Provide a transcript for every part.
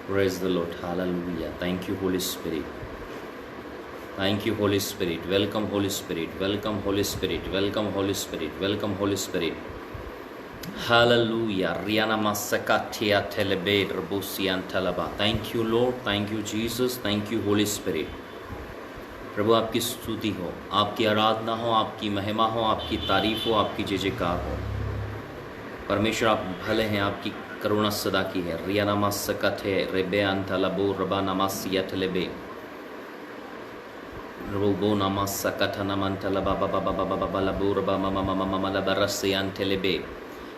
Praise the Lord. Hallelujah. Thank you, Holy Spirit. Thank you, Holy Spirit. Welcome, Holy Spirit. Welcome, Holy Spirit. Welcome, Holy Spirit. Welcome, Holy Spirit. Hallelujah. Riana masakatia telebe rabusian talaba. Thank you, Lord. Thank you, Jesus. Thank you, Holy Spirit. प्रभु आपकी स्तुति हो, आपकी आराधना हो, आपकी महिमा हो, आपकी तारीफ हो, आपकी जय जयकार हो। परमेश्वर आप भले हैं, आपकी करुणा सदा की है। रिया नमास सकथे रेबे अंतलबो रबा नमासिया तलेबे रोबो नमास सकथा नमंतलबा बाबा बाबा बाबा लबो रबा ममा ममा ममा लबरसियान तलेबे।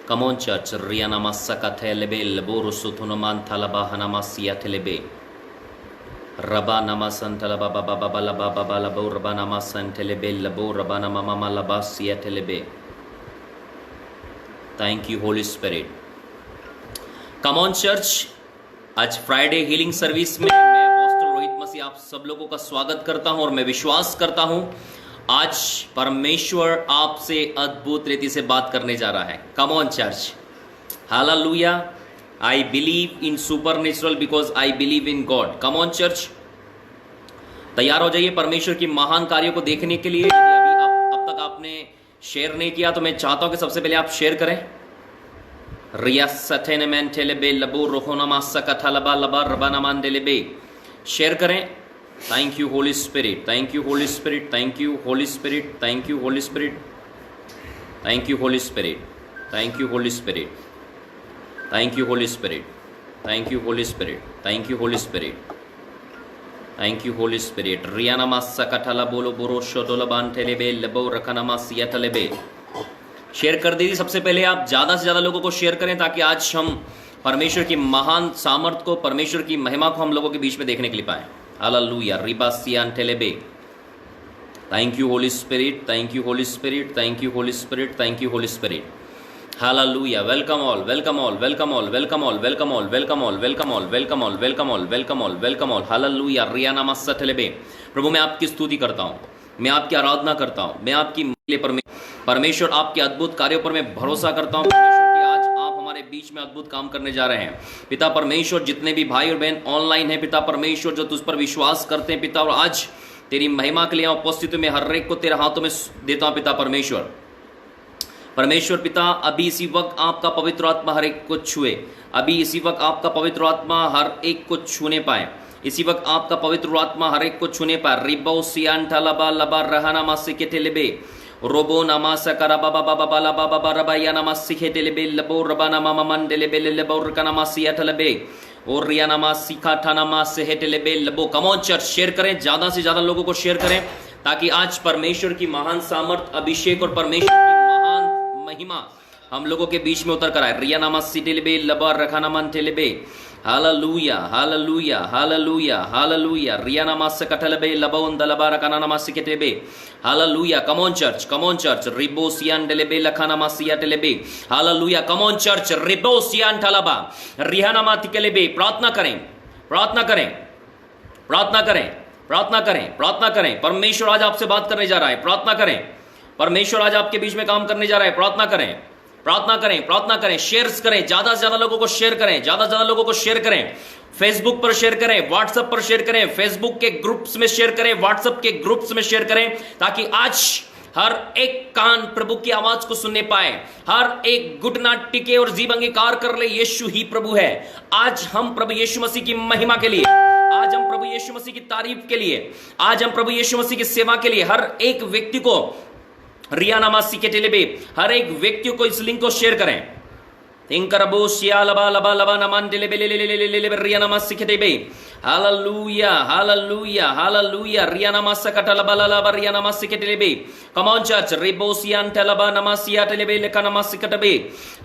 Come on, church. Riya namaas sakथे लेबे लबो रुसुथुनमान तलबा हनमासिया तलेबे रबा नमासन तलबा बाबा बाबा लबा बाबा लबो रबा नमासन तलेबे लबो रबा नमा ममा लबासिया तलेबे। Thank you, Holy Spirit. Come on, church. आज फ्राइडे हीलिंग सर्विस में मैं अपोस्टल रोहित मसीह आप सब लोगों का स्वागत करता हूं और मैं विश्वास करता हूं आज परमेश्वर आपसे अद्भुत रीति से बात करने जा रहा है। Come on, church. Hallelujah. I believe in supernatural because I believe in God. Come on, church. तैयार हो जाइए परमेश्वर की महान कार्यों को देखने के लिए। यदि अभी अब तक आपने शेयर नहीं किया तो मैं चाहता हूं कि सबसे पहले आप शेयर करें। शेयर करें। Thank you Holy Spirit, thank you Holy Spirit, thank you Holy Spirit, thank you Holy Spirit, thank you Holy Spirit, thank you Holy Spirit, thank you Holy Spirit, thank you Holy Spirit, thank you Holy Spirit, thank you Holy Spirit. Riyana मासा कथला बोलो बोरो शोदोला बांटेलेबे लबो रखनामा सियातलेबे। Share कर दीजिए। सबसे पहले आप ज़्यादा से ज़्यादा लोगों को शेयर करें ताकि आज हम परमेश्वर की महान सामर्थ को, परमेश्वर की महिमा को हम लोगों के बीच में देखने के लिए पाएं। हालेलुया। रिबासियान टेलेबे। Thank you Holy Spirit, thank you Holy Spirit, thank you Holy Spirit, thank you Holy Spirit. Hallelujah. Welcome all, welcome all, welcome all, welcome all, welcome all, welcome all, welcome all, welcome all, welcome all, welcome all, welcome all. Hallelujah. रियाना मस्सा टेलेबे। प्रभु मैं आपकी स्तुति करता हूँ, मैं आपकी आराधना करता हूँ, मैं आपकी परमेश्वर आपके अद्भुत कार्यों पर मैं भरोसा करता हूँ परमेश्वर कि आज आप हमारे बीच में अद्भुत काम करने जा रहे हैं। पिता परमेश्वर, जितने भी भाई और बहन ऑनलाइन हैं पिता परमेश्वर, जो तुझ पर विश्वास करते हैं पिता, और आज तेरी महिमा के लिए उपस्थित में हर एक को तेरे हाथों में देता हूँ पिता परमेश्वर। परमेश्वर पिता, अभी इसी वक्त आपका पवित्र आत्मा हर एक को छुए, अभी इसी वक्त आपका पवित्र आत्मा हर एक को छूने पाए, इसी वक्त आपका पवित्र आत्मा हर एक को छूने पाए। रिबो सियान लबा लबा रहना मासे के टेलेबे रोबो नमासा करा बाबा बाबा बाला बाबा बाबा या नमासी के टेलेबे लबो रबा नमा ममन टेलेबे लबो रका नमासी अटलेबे और रिया नमासी का ठाना मास से टेलेबे लबो। कम ऑन चर्च, शेयर करें, ज्यादा से ज्यादा लोगों को शेयर करें ताकि आज परमेश्वर की महान सामर्थ, अभिषेक और परमेश्वर की महान महिमा हम लोगों के बीच में उतर कर आए। रिया नमासी टेलेबे लबा रखा नमन टेलेबे। Hallelujah, hallelujah, hallelujah, hallelujah. रिया नमास कटलबे लबोन दलबा रकाना नमास केटेबे। Hallelujah. Come on church, come on church. रिबोसियान डेलेबे लखाना मासिया टेलेबे। हालेलुया। Come on church. रिबोसियान टलबा रिहाना मातिकेलेबे। प्रार्थना करें, प्रार्थना करें, प्रार्थना करें, प्रार्थना करें, प्रार्थना करें। परमेश्वर आज आपसे बात करने जा रहा है, प्रार्थना करें। परमेश्वर आज आपके बीच में काम करने जा रहा है, प्रार्थना करें, प्रार्थना करें, प्रार्थना करें। शेयर करें, ज्यादा से ज्यादा लोगों को शेयर करें, ज्यादा से ज्यादा लोगों को शेयर करें। फेसबुक पर शेयर करें, व्हाट्सएप पर शेयर करें, फेसबुक के ग्रुप्स में शेयर करें, व्हाट्सएप के ग्रुप्स में शेयर करें ताकि आज हर एक कान प्रभु की आवाज को सुनने पाए, हर एक घुटना टिके और जीभ अंगीकार कर ले यीशु ही प्रभु है। आज हम प्रभु यीशु मसीह की महिमा के लिए, आज हम प्रभु यीशु मसीह की तारीफ के लिए, आज हम प्रभु यीशु मसीह की सेवा के लिए हर एक व्यक्ति को रियाना मासी के टेलेबे, हर एक व्यक्ति को इस लिंक को शेयर करें। थिंकरबो शिया लबा लबा लबा नमान टेलेबे ले ले ले ले ले ले रियाना मासी के टेलेबे। Hallelujah, hallelujah, hallelujah. रियाना मासा कटा लबा लबा रियाना मासी के टेलेबे। कम ऑन चर्च। रिबोसियान टेलबा नमासिया टेलेबे लेका नमासी कटबे।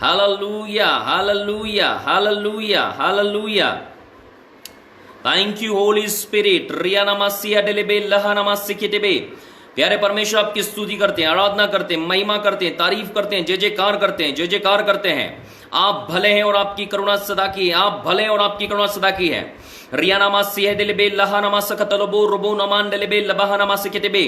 Hallelujah, hallelujah, hallelujah, hallelujah. Thank you Holy Spirit. रियाना मासिया टेलेबे लहा नमासी के टेलेबे। प्यारे परमेश्वर आपकी स्तुति करते हैं, आराधना करते हैं, महिमा करते हैं, तारीफ करते हैं, जय जयकार करते हैं, जय जयकार करते हैं। आप भले हैं और आपकी करुणा सदा की है, आप भले हैं और आपकी करुणा सदा की है। रियाना मासी है दिलबे लहा नमास कतलबो रबो नमान दिलबे लबहा नमास केतबे।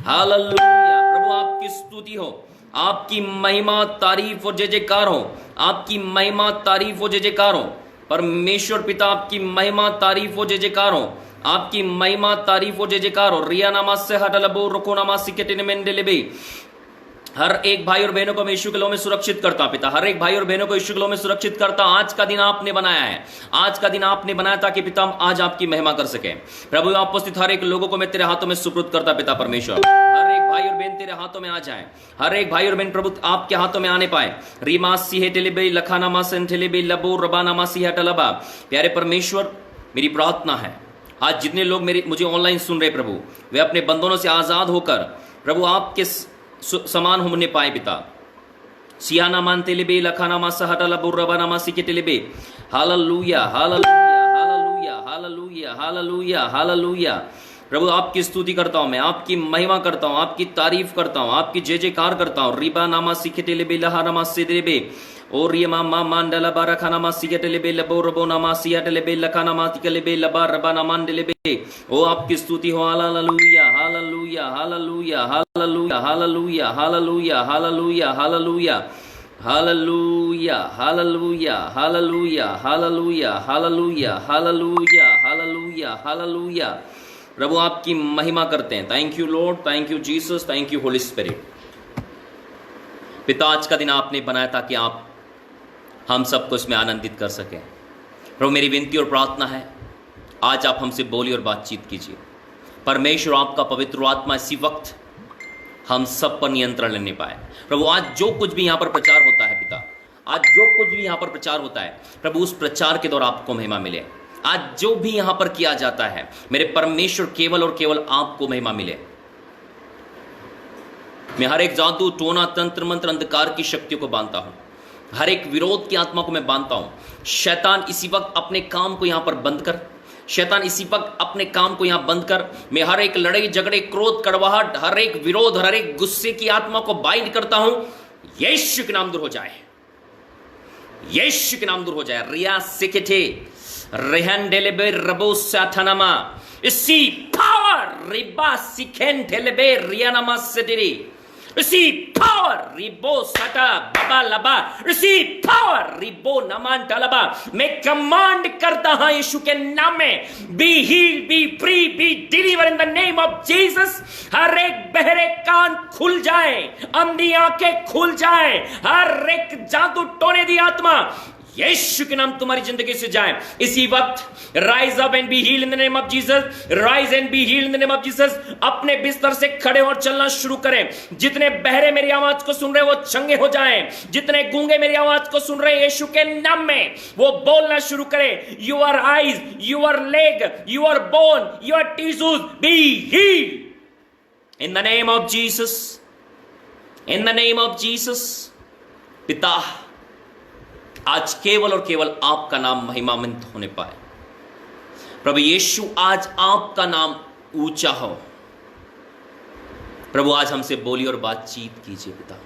हालेलुया। प्रभु आपकी स्तुति हो, आपकी महिमा, तारीफ और जय जयकार हो, आपकी महिमा, तारीफ और जय जयकार हो। परमेश्वर पिता आपकी महिमा तारीफ हो, जय जयकार हो, आपकी महिमा तारीफ हो, जय जयकार हो। रिया नामा से हटलबो रुको नामा सिकेटिन मेंडेलेबे। हर एक भाई और बहनों को मैं यीशु के लोह में सुरक्षित करता हूं पिता, हर एक भाई और बहनों को यीशु के लोह में सुरक्षित करता हूं। आज का दिन आपने बनाया है, आज का दिन आपने बनाया ताकि पिता हम आज आपकी महिमा कर सके। प्रभु आप उपस्थित हर एक लोगों को मैं तेरे हाथों में सुपुर्द करता पिता परमेश्वर। हर एक भाई और बहन तेरे हाथों में आ जाए, हर एक भाई और बहन प्रभु आपके हाथों में आने पाए। रीमा सीहे टेलेबे लखानामा सेंटेलेबे लबो रबानामा सीहा टलबा। प्यारे परमेश्वर मेरी प्रार्थना है आज जितने लोग मुझे ऑनलाइन सुन रहे प्रभु, वे अपने बंधनों से आजाद होकर प्रभु आपके समान होने पाए पिता। सियाना मानते लेबे लखानामा सहटला बुर्रबानामा सिके टेलेबे। Hallelujah hallelujah hallelujah hallelujah hallelujah hallelujah. प्रभु आपकी स्तुति करता हूं, मैं आपकी महिमा करता हूं, आपकी तारीफ करता हूं, आपकी जय जयकार करता हूं। रिबा नामा सिके टेलेबे लहानामा सिदरेबे और ये मामा मांडला बारखानामा सिके टेलेबे लबो रबो नामा सिया टेलेबे लखानामा तिकलेबे लबा रबाना मांडलेबे। ओ आपकी स्तुति हो। Hallelujah hallelujah hallelujah hallelujah hallelujah hallelujah hallelujah hallelujah hallelujah hallelujah hallelujah hallelujah hallelujah hallelujah hallelujah hallelujah. प्रभु आपकी महिमा करते हैं। Thank you Lord, thank you Jesus, thank you Holy Spirit. पिता आज का दिन आपने बनाया ताकि आप हम सबको इसमें आनंदित कर सकें। प्रभु मेरी विनती और प्रार्थना है आज आप हमसे बोली और बातचीत कीजिए। परमेश्वर आपका पवित्र आत्मा इसी वक्त हम सब पर नियंत्रण लेने पाए। प्रभु आज जो कुछ भी यहाँ पर प्रचार होता है पिता, आज जो कुछ भी यहाँ पर प्रचार होता है प्रभु उस प्रचार के द्वारा आपको महिमा मिले। आज जो भी यहाँ पर किया जाता है मेरे परमेश्वर केवल और केवल आपको महिमा मिले। मैं हर एक जादू टोना तंत्र मंत्र अंधकार की शक्तियों को बांधता हूं, हर एक विरोध की आत्मा को मैं बांधता हूं। शैतान इसी वक्त अपने काम को यहां पर बंद कर, शैतान इसी वक्त अपने काम को यहां बंद कर। मैं हर एक लड़ाई झगड़े क्रोध कड़वाहट हर एक विरोध हर एक गुस्से की आत्मा को बाइंड करता हूं। यीशु के नाम दूर हो जाए, यीशु के नाम दूर हो जाए। रिया सिकेटे रेहन डेलेबे रबो साथनामा इसी पावर रिबा सिकेन डेलेबे रियानामा सेटेरी receive power ribo sata baba laba receive power ribo naman talaba। मैं कमांड करता हूं यीशु के नाम में be healed be free be delivered in the name of Jesus। हर एक बहरे कान खुल जाए, अंधी आंखें खुल जाए, हर एक जादू टोने दी आत्मा यीशु के नाम तुम्हारी जिंदगी से जाए इसी वक्त। Rise up and be healed in the name of Jesus, rise and be healed in the name of Jesus. अपने बिस्तर से खड़े और चलना शुरू करें। जितने बहरे मेरी आवाज को सुन रहे वो चंगे हो जाएं, जितने गूंगे मेरी आवाज को सुन रहे यीशु के नाम में वो बोलना शुरू करें। Your eyes your leg your bone your tissues be healed in the name of Jesus, in the name of Jesus. पिता आज केवल और केवल आपका नाम महिमान्वित होने पाए। प्रभु यीशु आज आपका नाम ऊंचा हो। प्रभु आज हमसे बोली और बातचीत कीजिए पिता।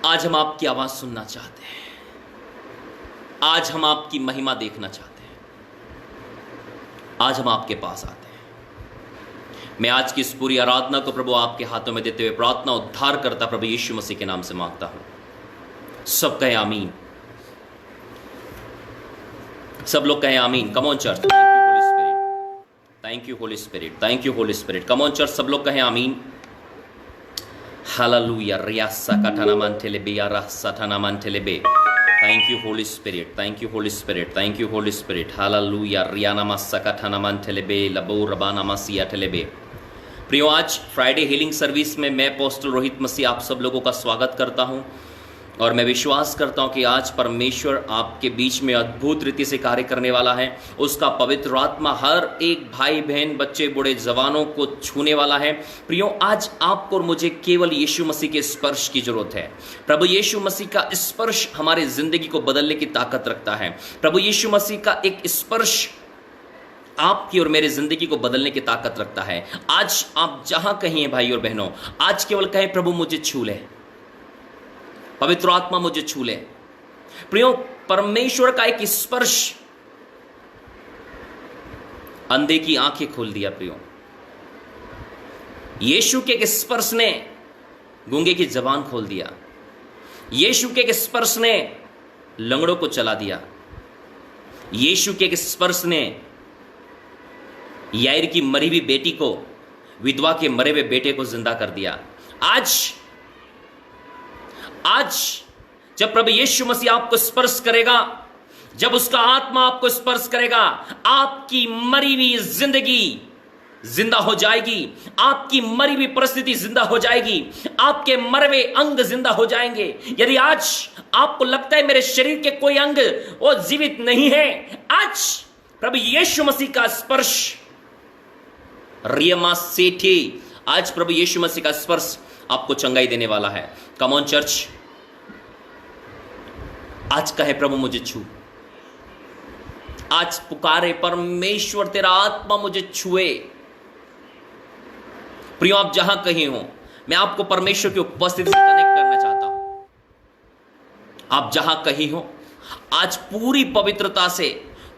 आज हम आपकी आवाज सुनना चाहते हैं, आज हम आपकी महिमा देखना चाहते हैं, आज हम आपके पास आते हैं। मैं आज की इस पूरी आराधना को प्रभु आपके हाथों में देते हुए प्रार्थना उद्धार करता प्रभु यीशु मसीह के नाम से मांगता हूं। सब कहें आमीन, सब लोग कहें amen. Come on church. Thank you Holy Spirit, thank you Holy Spirit. Come on church, सब लोग कहें आमीन। हालेलुया रियासा कटानामान टेलेबे या रासाटानामान टेलेबे। Thank you Holy Spirit, thank you Holy Spirit, thank you Holy Spirit. Hallelujah रियानामा सकटानामान टेलेबे लबो रबानामा सिया टेलेबे। प्रियो आज फ्राइडे हीलिंग सर्विस में मैं अपोस्टल रोहित मसीह आप सब लोगों का स्वागत करता हूं और मैं विश्वास करता हूं कि आज परमेश्वर आपके बीच में अद्भुत रीति से कार्य करने वाला है। उसका पवित्र आत्मा हर एक भाई बहन बच्चे बूढ़े जवानों को छूने वाला है। प्रियो आज आपको और मुझे केवल यीशु मसीह के स्पर्श की जरूरत है। प्रभु यीशु मसीह का स्पर्श हमारे जिंदगी को बदलने की ताकत रखता है। प्रभु यीशु मसीह का एक स्पर्श आपकी और मेरे जिंदगी को बदलने की ताकत रखता है। आज आप जहां कहीं हैं भाई और बहनों, आज केवल कहें प्रभु मुझे छू ले, पवित्र आत्मा मुझे छू ले। प्रियो परमेश्वर का एक स्पर्श अंधे की आंखें खोल दिया। प्रियो यीशु के एक स्पर्श ने गूंगे की जबान खोल दिया। यीशु के एक स्पर्श ने लंगड़ों को चला दिया। यीशु के एक स्पर्श ने याईर की मरी हुई बेटी को, विधवा के मरे हुए बेटे को जिंदा कर दिया। आज जब प्रभु यीशु मसीह आपको स्पर्श करेगा, जब उसका आत्मा आपको स्पर्श करेगा, आपकी मरी हुई जिंदगी जिंदा हो जाएगी, आपकी मरी हुई परिस्थिति जिंदा हो जाएगी, आपके मरवे अंग जिंदा हो जाएंगे। यदि आज आपको लगता है मेरे शरीर के कोई अंग वो जीवित नहीं है, आज प्रभु यीशु मसीह का स्पर्श, रियमा सेठी, आज प्रभु यीशु मसीह का स्पर्श आपको चंगाई देने वाला है। कम ऑन चर्च, आज कहे प्रभु मुझे छू, आज पुकारे परमेश्वर तेरा आत्मा मुझे छुए। प्रियो, आप जहां कहीं हो, मैं आपको परमेश्वर की उपस्थिति से कनेक्ट करना चाहता हूं। आप जहां कहीं हो, आज पूरी पवित्रता से,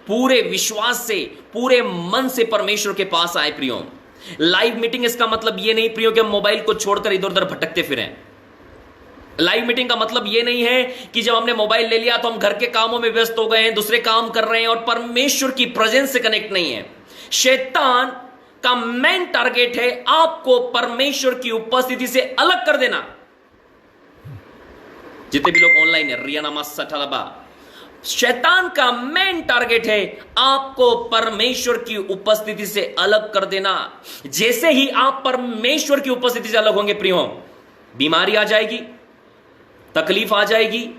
पूरे विश्वास से, पूरे मन से परमेश्वर के पास आए। प्रियो, लाइव मीटिंग इसका मतलब यह नहीं प्रियो कि हम मोबाइल को छोड़कर इधर उधर भटकते फिरें। लाइव मीटिंग का मतलब यह नहीं है कि जब हमने मोबाइल ले लिया तो हम घर के कामों में व्यस्त हो गए हैं, दूसरे काम कर रहे हैं और परमेश्वर की प्रेजेंस से कनेक्ट नहीं है। शैतान का मेन टारगेट है आपको परमेश्वर की उपस्थिति से अलग कर देना। जितने भी लोग ऑनलाइन है, रियानामा सठलबा, शैतान का मेन टारगेट है आपको परमेश्वर की उपस्थिति से अलग कर देना। जैसे ही आप परमेश्वर की उपस्थिति से अलग होंगे प्रियो, बीमारी आ जाएगी, तकलीफ आ जाएगी,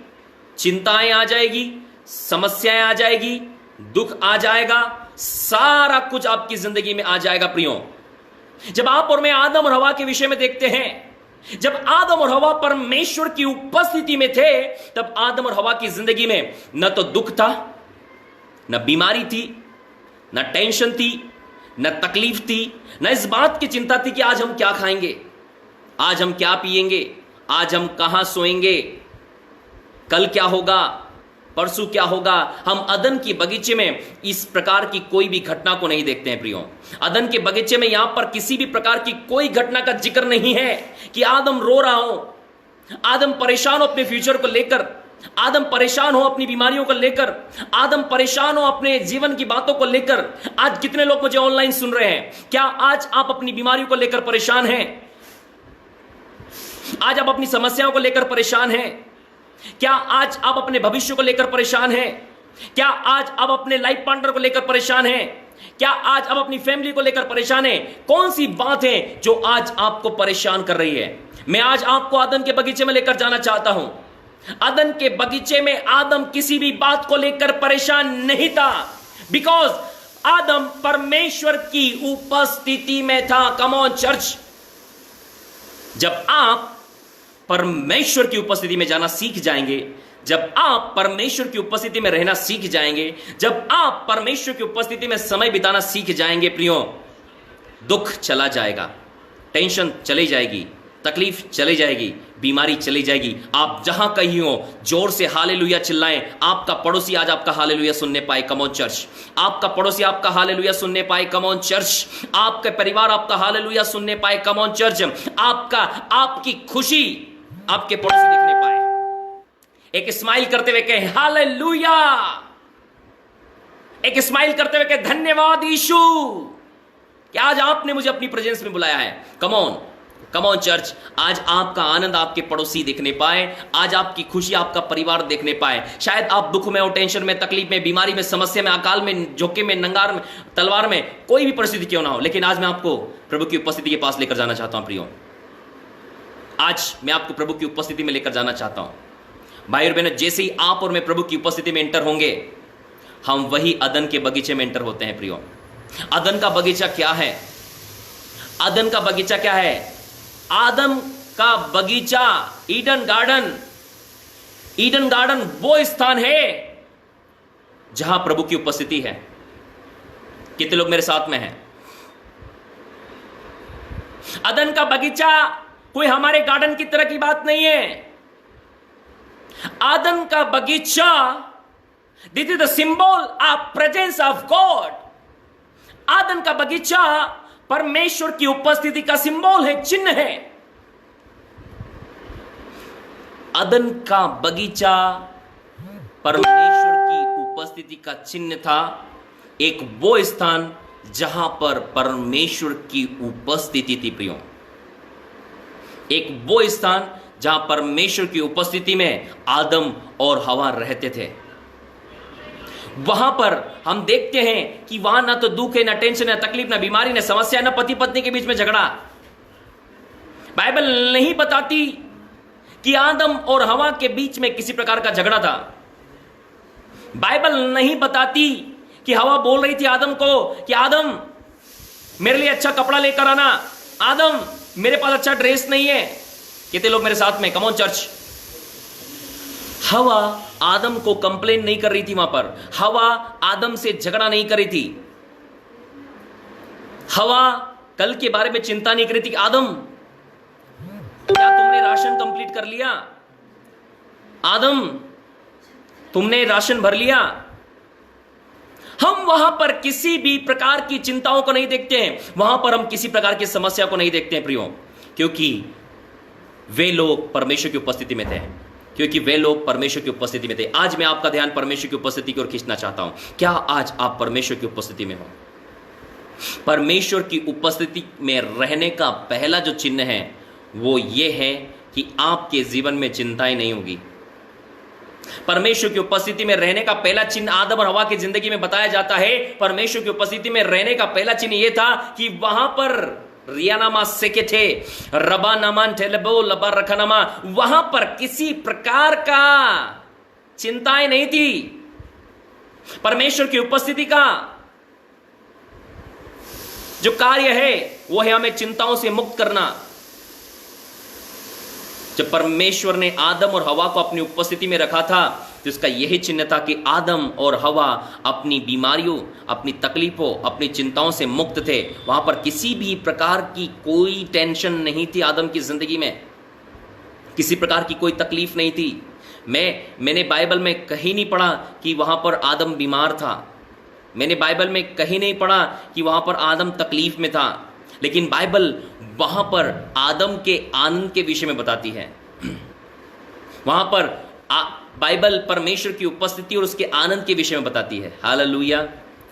चिंताएं आ जाएगी, समस्याएं आ जाएगी, दुख आ जाएगा, सारा कुछ आपकी जिंदगी में आ जाएगा। प्रियो, जब आप और मैं आदम और हवा के विषय में देखते हैं, जब आदम और हवा परमेश्वर की उपस्थिति में थे, तब आदम और हवा की जिंदगी में न तो दुख था, न बीमारी थी, न टेंशन थी, न तकलीफ थी, न इस बात की चिंता थी कि आज हम क्या खाएंगे, आज हम क्या पिएंगे, आज हम कहां सोएंगे, कल क्या होगा, परसों क्या होगा। हम अदन की बगीचे में इस प्रकार की कोई भी घटना को नहीं देखते हैं। प्रियो, अदन के बगीचे में यहां पर किसी भी प्रकार की कोई घटना का जिक्र नहीं है कि आदम रो रहा हो, आदम परेशान हो अपने फ्यूचर को लेकर, आदम परेशान हो अपनी बीमारियों को लेकर, आदम परेशान हो अपने जीवन की बातों को लेकर। आज कितने लोग मुझे ऑनलाइन सुन रहे हैं, क्या आज आप अपनी बीमारियों को लेकर परेशान हैं? आज आप अपनी समस्याओं को लेकर परेशान हैं? क्या आज आप अपने भविष्य को लेकर परेशान हैं? क्या आज आप अपने लाइफ पार्टनर को लेकर परेशान हैं? क्या आज आप अपनी फैमिली को लेकर परेशान हैं? कौन सी बात है जो आज आपको परेशान कर रही है? मैं आज आपको आदम के बगीचे में लेकर जाना चाहता हूं। अदन के बगीचे में आदम किसी भी बात को लेकर परेशान नहीं था, बिकॉज आदम परमेश्वर की उपस्थिति में था। कम ऑन चर्च, जब आप परमेश्वर की उपस्थिति में जाना सीख जाएंगे, जब आप परमेश्वर की उपस्थिति में रहना सीख जाएंगे, जब आप परमेश्वर की उपस्थिति में समय बिताना सीख जाएंगे, प्रियो, दुख चला जाएगा, टेंशन चली जाएगी, तकलीफ चली जाएगी, बीमारी चली जाएगी। आप जहां कहीं हो, जोर से हालेलुया चिल्लाएं। आपका पड़ोसी आज आपका हालेलुया सुनने पाए। कम ऑन चर्च, आपका पड़ोसी आपका हालेलुया सुनने पाए। कम ऑन चर्च, आपका परिवार आपका हालेलुया सुनने पाए। कम ऑन चर्च, आपकी खुशी आपके पड़ोसी देखने पाए। एक स्माइल करते हुए कहे हालेलुया, एक स्माइल करते हुए कहे धन्यवाद यीशु कि आज आपने मुझे अपनी प्रेजेंस में बुलाया है। कम ऑन चर्च, आज आपका आनंद आपके पड़ोसी देखने पाए, आज आपकी खुशी आपका परिवार देखने पाए। शायद आप दुख में हो, टेंशन में, तकलीफ में, बीमारी में, समस्या में, अकाल में, झोंके में, नंगार में, तलवार में, कोई भी परिस्थिति क्यों ना हो, लेकिन आज मैं आपको प्रभु की उपस्थिति के पास लेकर जाना चाहता हूं। प्रियो, आज मैं आपको प्रभु की उपस्थिति में लेकर जाना चाहता हूं। भाई और बहनों, जैसे ही आप और मैं प्रभु की उपस्थिति में एंटर होंगे, हम वही अदन के बगीचे में एंटर होते हैं। प्रियो, अदन का बगीचा क्या है? अदन का बगीचा क्या है? आदम का बगीचा, ईडन गार्डन वो स्थान है जहां प्रभु की उपस्थिति है। कितने लोग मेरे साथ में हैं? अदन का बगीचा कोई हमारे गार्डन की तरह की बात नहीं है। आदन का बगीचा, this is the symbol of presence of God. आदन का बगीचा परमेश्वर की उपस्थिति का सिंबल है, चिन्ह है। अदन का बगीचा परमेश्वर की उपस्थिति का चिन्ह था एक वो स्थान जहां पर परमेश्वर की उपस्थिति थी प्रियो। एक वो स्थान जहां परमेश्वर की उपस्थिति में आदम और हवा रहते थे। वहां पर हम देखते हैं कि वहां ना तो दुख है, ना टेंशन, ना तकलीफ, ना बीमारी, ना समस्या, ना पति पत्नी के बीच में झगड़ा। बाइबल नहीं बताती कि आदम और हवा के बीच में किसी प्रकार का झगड़ा था। बाइबल नहीं बताती कि हवा बोल रही थी आदम को कि आदम मेरे लिए अच्छा कपड़ा लेकर आना, आदम मेरे पास अच्छा ड्रेस नहीं है। कितने लोग मेरे साथ में? कम ऑन चर्च। हवा आदम को कंप्लेन नहीं कर रही थी। वहां पर हवा आदम से झगड़ा नहीं कर रही थी। हवा कल के बारे में चिंता नहीं कर रही थी। आदम क्या तुमने राशन कंप्लीट कर लिया? आदम तुमने राशन भर लिया? हम वहां पर किसी भी प्रकार की चिंताओं को नहीं देखते हैं। वहां पर हम किसी प्रकार की समस्या को नहीं देखते हैं प्रियो, क्योंकि वे लोग परमेश्वर की उपस्थिति में थे। क्योंकि वे लोग परमेश्वर की उपस्थिति में थे। आज मैं आपका ध्यान परमेश्वर की उपस्थिति की ओर खींचना चाहता हूं। क्या आज आप परमेश्वर की उपस्थिति में हो? परमेश्वर की उपस्थिति में रहने का पहला जो चिन्ह है वो ये है कि आपके जीवन में चिंताएं नहीं होगी। परमेश्वर की उपस्थिति में रहने का पहला चिन्ह आदम और हवा की जिंदगी में बताया जाता है। परमेश्वर की उपस्थिति में रहने का पहला चिन्ह यह था कि वहां पर रियानामा सेके थे, रबा नमान टेलबो लबा रखनामा, वहां पर किसी प्रकार का चिंताएं नहीं थी। परमेश्वर की उपस्थिति का जो कार्य है वो है हमें चिंताओं से मुक्त करना। जब परमेश्वर ने आदम और हवा को अपनी उपस्थिति में रखा था तो इसका यही चिन्ह था कि आदम और हवा अपनी बीमारियों, अपनी तकलीफों, अपनी चिंताओं से मुक्त थे। वहां पर किसी भी प्रकार की कोई टेंशन नहीं थी। आदम की जिंदगी में किसी प्रकार की कोई तकलीफ नहीं थी। मैंने बाइबल में कहीं नहीं पढ़ा कि वहां पर आदम बीमार था। मैंने बाइबल में कहीं नहीं पढ़ा कि वहां पर आदम तकलीफ में था। लेकिन बाइबल वहां पर आदम के आनंद के विषय में बताती है। वहां पर बाइबल परमेश्वर की उपस्थिति और उसके आनंद के विषय में बताती है। Hallelujah.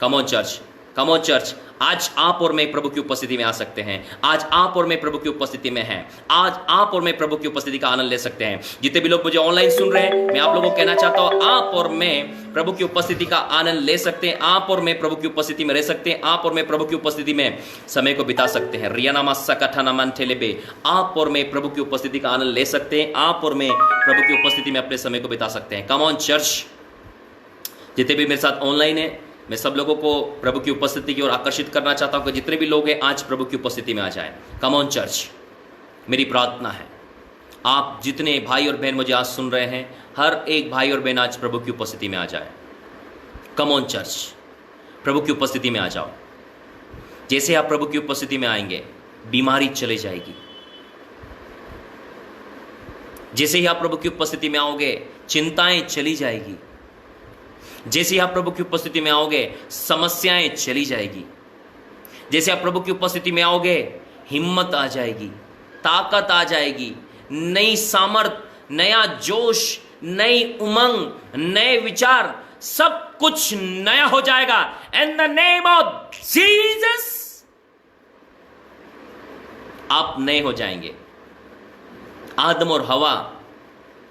Come on church, come on church. आज आप और मैं प्रभु की उपस्थिति में आ सकते हैं। आज आप और मैं प्रभु की उपस्थिति में हैं। आज आप और मैं प्रभु की उपस्थिति का आनंद ले सकते हैं। जितने भी लोग मुझे ऑनलाइन सुन रहे हैं, मैं आप लोगों को कहना चाहता हूं, आप और मैं प्रभु की उपस्थिति का आनंद ले सकते हैं। आप और मैं प्रभु की उपस्थिति में रह सकते हैं। आप और मैं प्रभु की उपस्थिति में समय को बिता सकते हैं। रियानामा सकठानामान ठेलेबे, आप और मैं प्रभु की उपस्थिति का आनंद ले सकते हैं। आप और मैं प्रभु की उपस्थिति में अपने समय को बिता सकते हैं। कम ऑन चर्च। जितने भी मेरे साथ ऑनलाइन है, मैं सब लोगों को प्रभु की उपस्थिति की ओर आकर्षित करना चाहता हूं कि जितने भी लोग हैं आज प्रभु की उपस्थिति में आ जाएं। कम ऑन चर्च। मेरी प्रार्थना है आप जितने भाई और बहन मुझे आज सुन रहे हैं, हर एक भाई और बहन आज प्रभु की उपस्थिति में आ जाए। कम ऑन चर्च, प्रभु की उपस्थिति में आ जाओ। जैसे आप प्रभु की उपस्थिति में आएंगे, बीमारी चली जाएगी। जैसे ही आप प्रभु की उपस्थिति में आओगे, चिंताएं चली जाएगी। जैसे आप प्रभु की उपस्थिति में आओगे, समस्याएं चली जाएगी। जैसे आप प्रभु की उपस्थिति में आओगे, हिम्मत आ जाएगी, ताकत आ जाएगी, नई सामर्थ, नया जोश, नई उमंग, नए विचार, सब कुछ नया हो जाएगा। इन द नेम ऑफ जीसस आप नए हो जाएंगे। आदम और हवा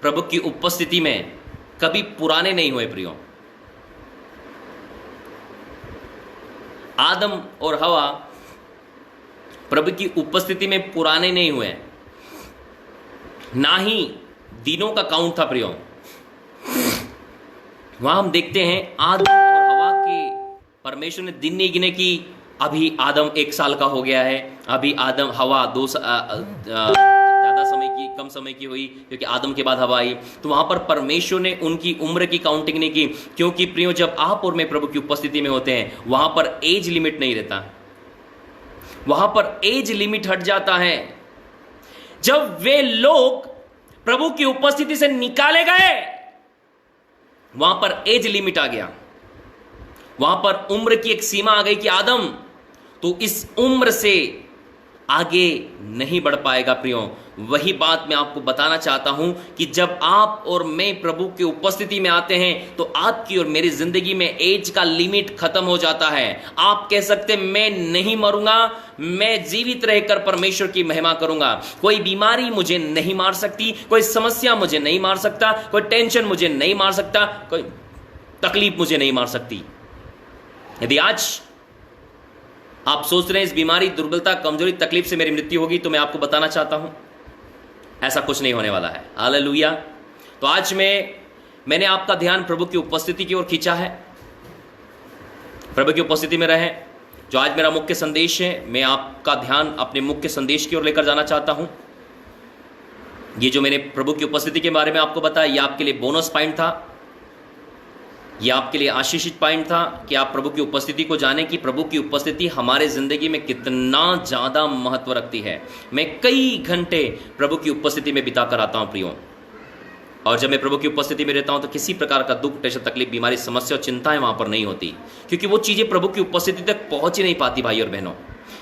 प्रभु की उपस्थिति में कभी पुराने नहीं हुए प्रियो। आदम और हवा प्रभु की उपस्थिति में पुराने नहीं हुए, ना ही दिनों का काउंट था प्रियो। वहां हम देखते हैं आदम और हवा के परमेश्वर ने दिन नहीं गिने कि अभी आदम 1 साल का हो गया है, अभी आदम हवा ज्यादा समय की, कम समय की हुई, क्योंकि आदम के बाद हवा आई। तो वहां पर परमेश्वर ने उनकी उम्र की काउंटिंग नहीं की, क्योंकि प्रियो जब आप और मैं प्रभु की उपस्थिति में होते हैं, वहां पर एज लिमिट नहीं रहता। वहां पर एज लिमिट हट जाता है। जब वे लोग प्रभु की उपस्थिति से निकाले गए, वहां पर एज लिमिट आ गया। वहां पर उम्र की एक सीमा आ गई कि आदम तो इस उम्र से आगे नहीं बढ़ पाएगा। प्रियो, वही बात मैं आपको बताना चाहता हूं कि जब आप और मैं प्रभु की उपस्थिति में आते हैं तो आपकी और मेरी जिंदगी में एज का लिमिट खत्म हो जाता है। आप कह सकते मैं नहीं मरूंगा, मैं जीवित रहकर परमेश्वर की महिमा करूंगा। कोई बीमारी मुझे नहीं मार सकती, कोई समस्या मुझे नहीं मार सकता, कोई टेंशन मुझे नहीं मार सकता, कोई तकलीफ मुझे नहीं मार सकती। यदि आज आप सोच रहे हैं इस बीमारी, दुर्बलता, कमजोरी, तकलीफ से मेरी मृत्यु होगी, तो मैं आपको बताना चाहता हूं ऐसा कुछ नहीं होने वाला है। हालेलुया। तो आज मैंने आपका ध्यान प्रभु की उपस्थिति की ओर खींचा है। प्रभु की उपस्थिति में रहें। जो आज मेरा मुख्य संदेश है, मैं आपका ध्यान अपने मुख्य संदेश की ओर लेकर जाना चाहता हूं। ये जो मैंने प्रभु की उपस्थिति के बारे में आपको बताया, ये आपके लिए बोनस पॉइंट था, ये आपके लिए आशीषित पॉइंट था कि आप प्रभु की उपस्थिति को जानें कि प्रभु की उपस्थिति हमारे जिंदगी में कितना ज्यादा महत्व रखती है। मैं कई घंटे प्रभु की उपस्थिति में बिता कर आता हूं प्रियो, और जब मैं प्रभु की उपस्थिति में रहता हूं तो किसी प्रकार का दुख, टेंशन, तकलीफ, बीमारी, समस्या और चिंताएं वहां पर नहीं होती, क्योंकि वो चीजें प्रभु की उपस्थिति तक पहुंच ही नहीं पाती। भाई और बहनों,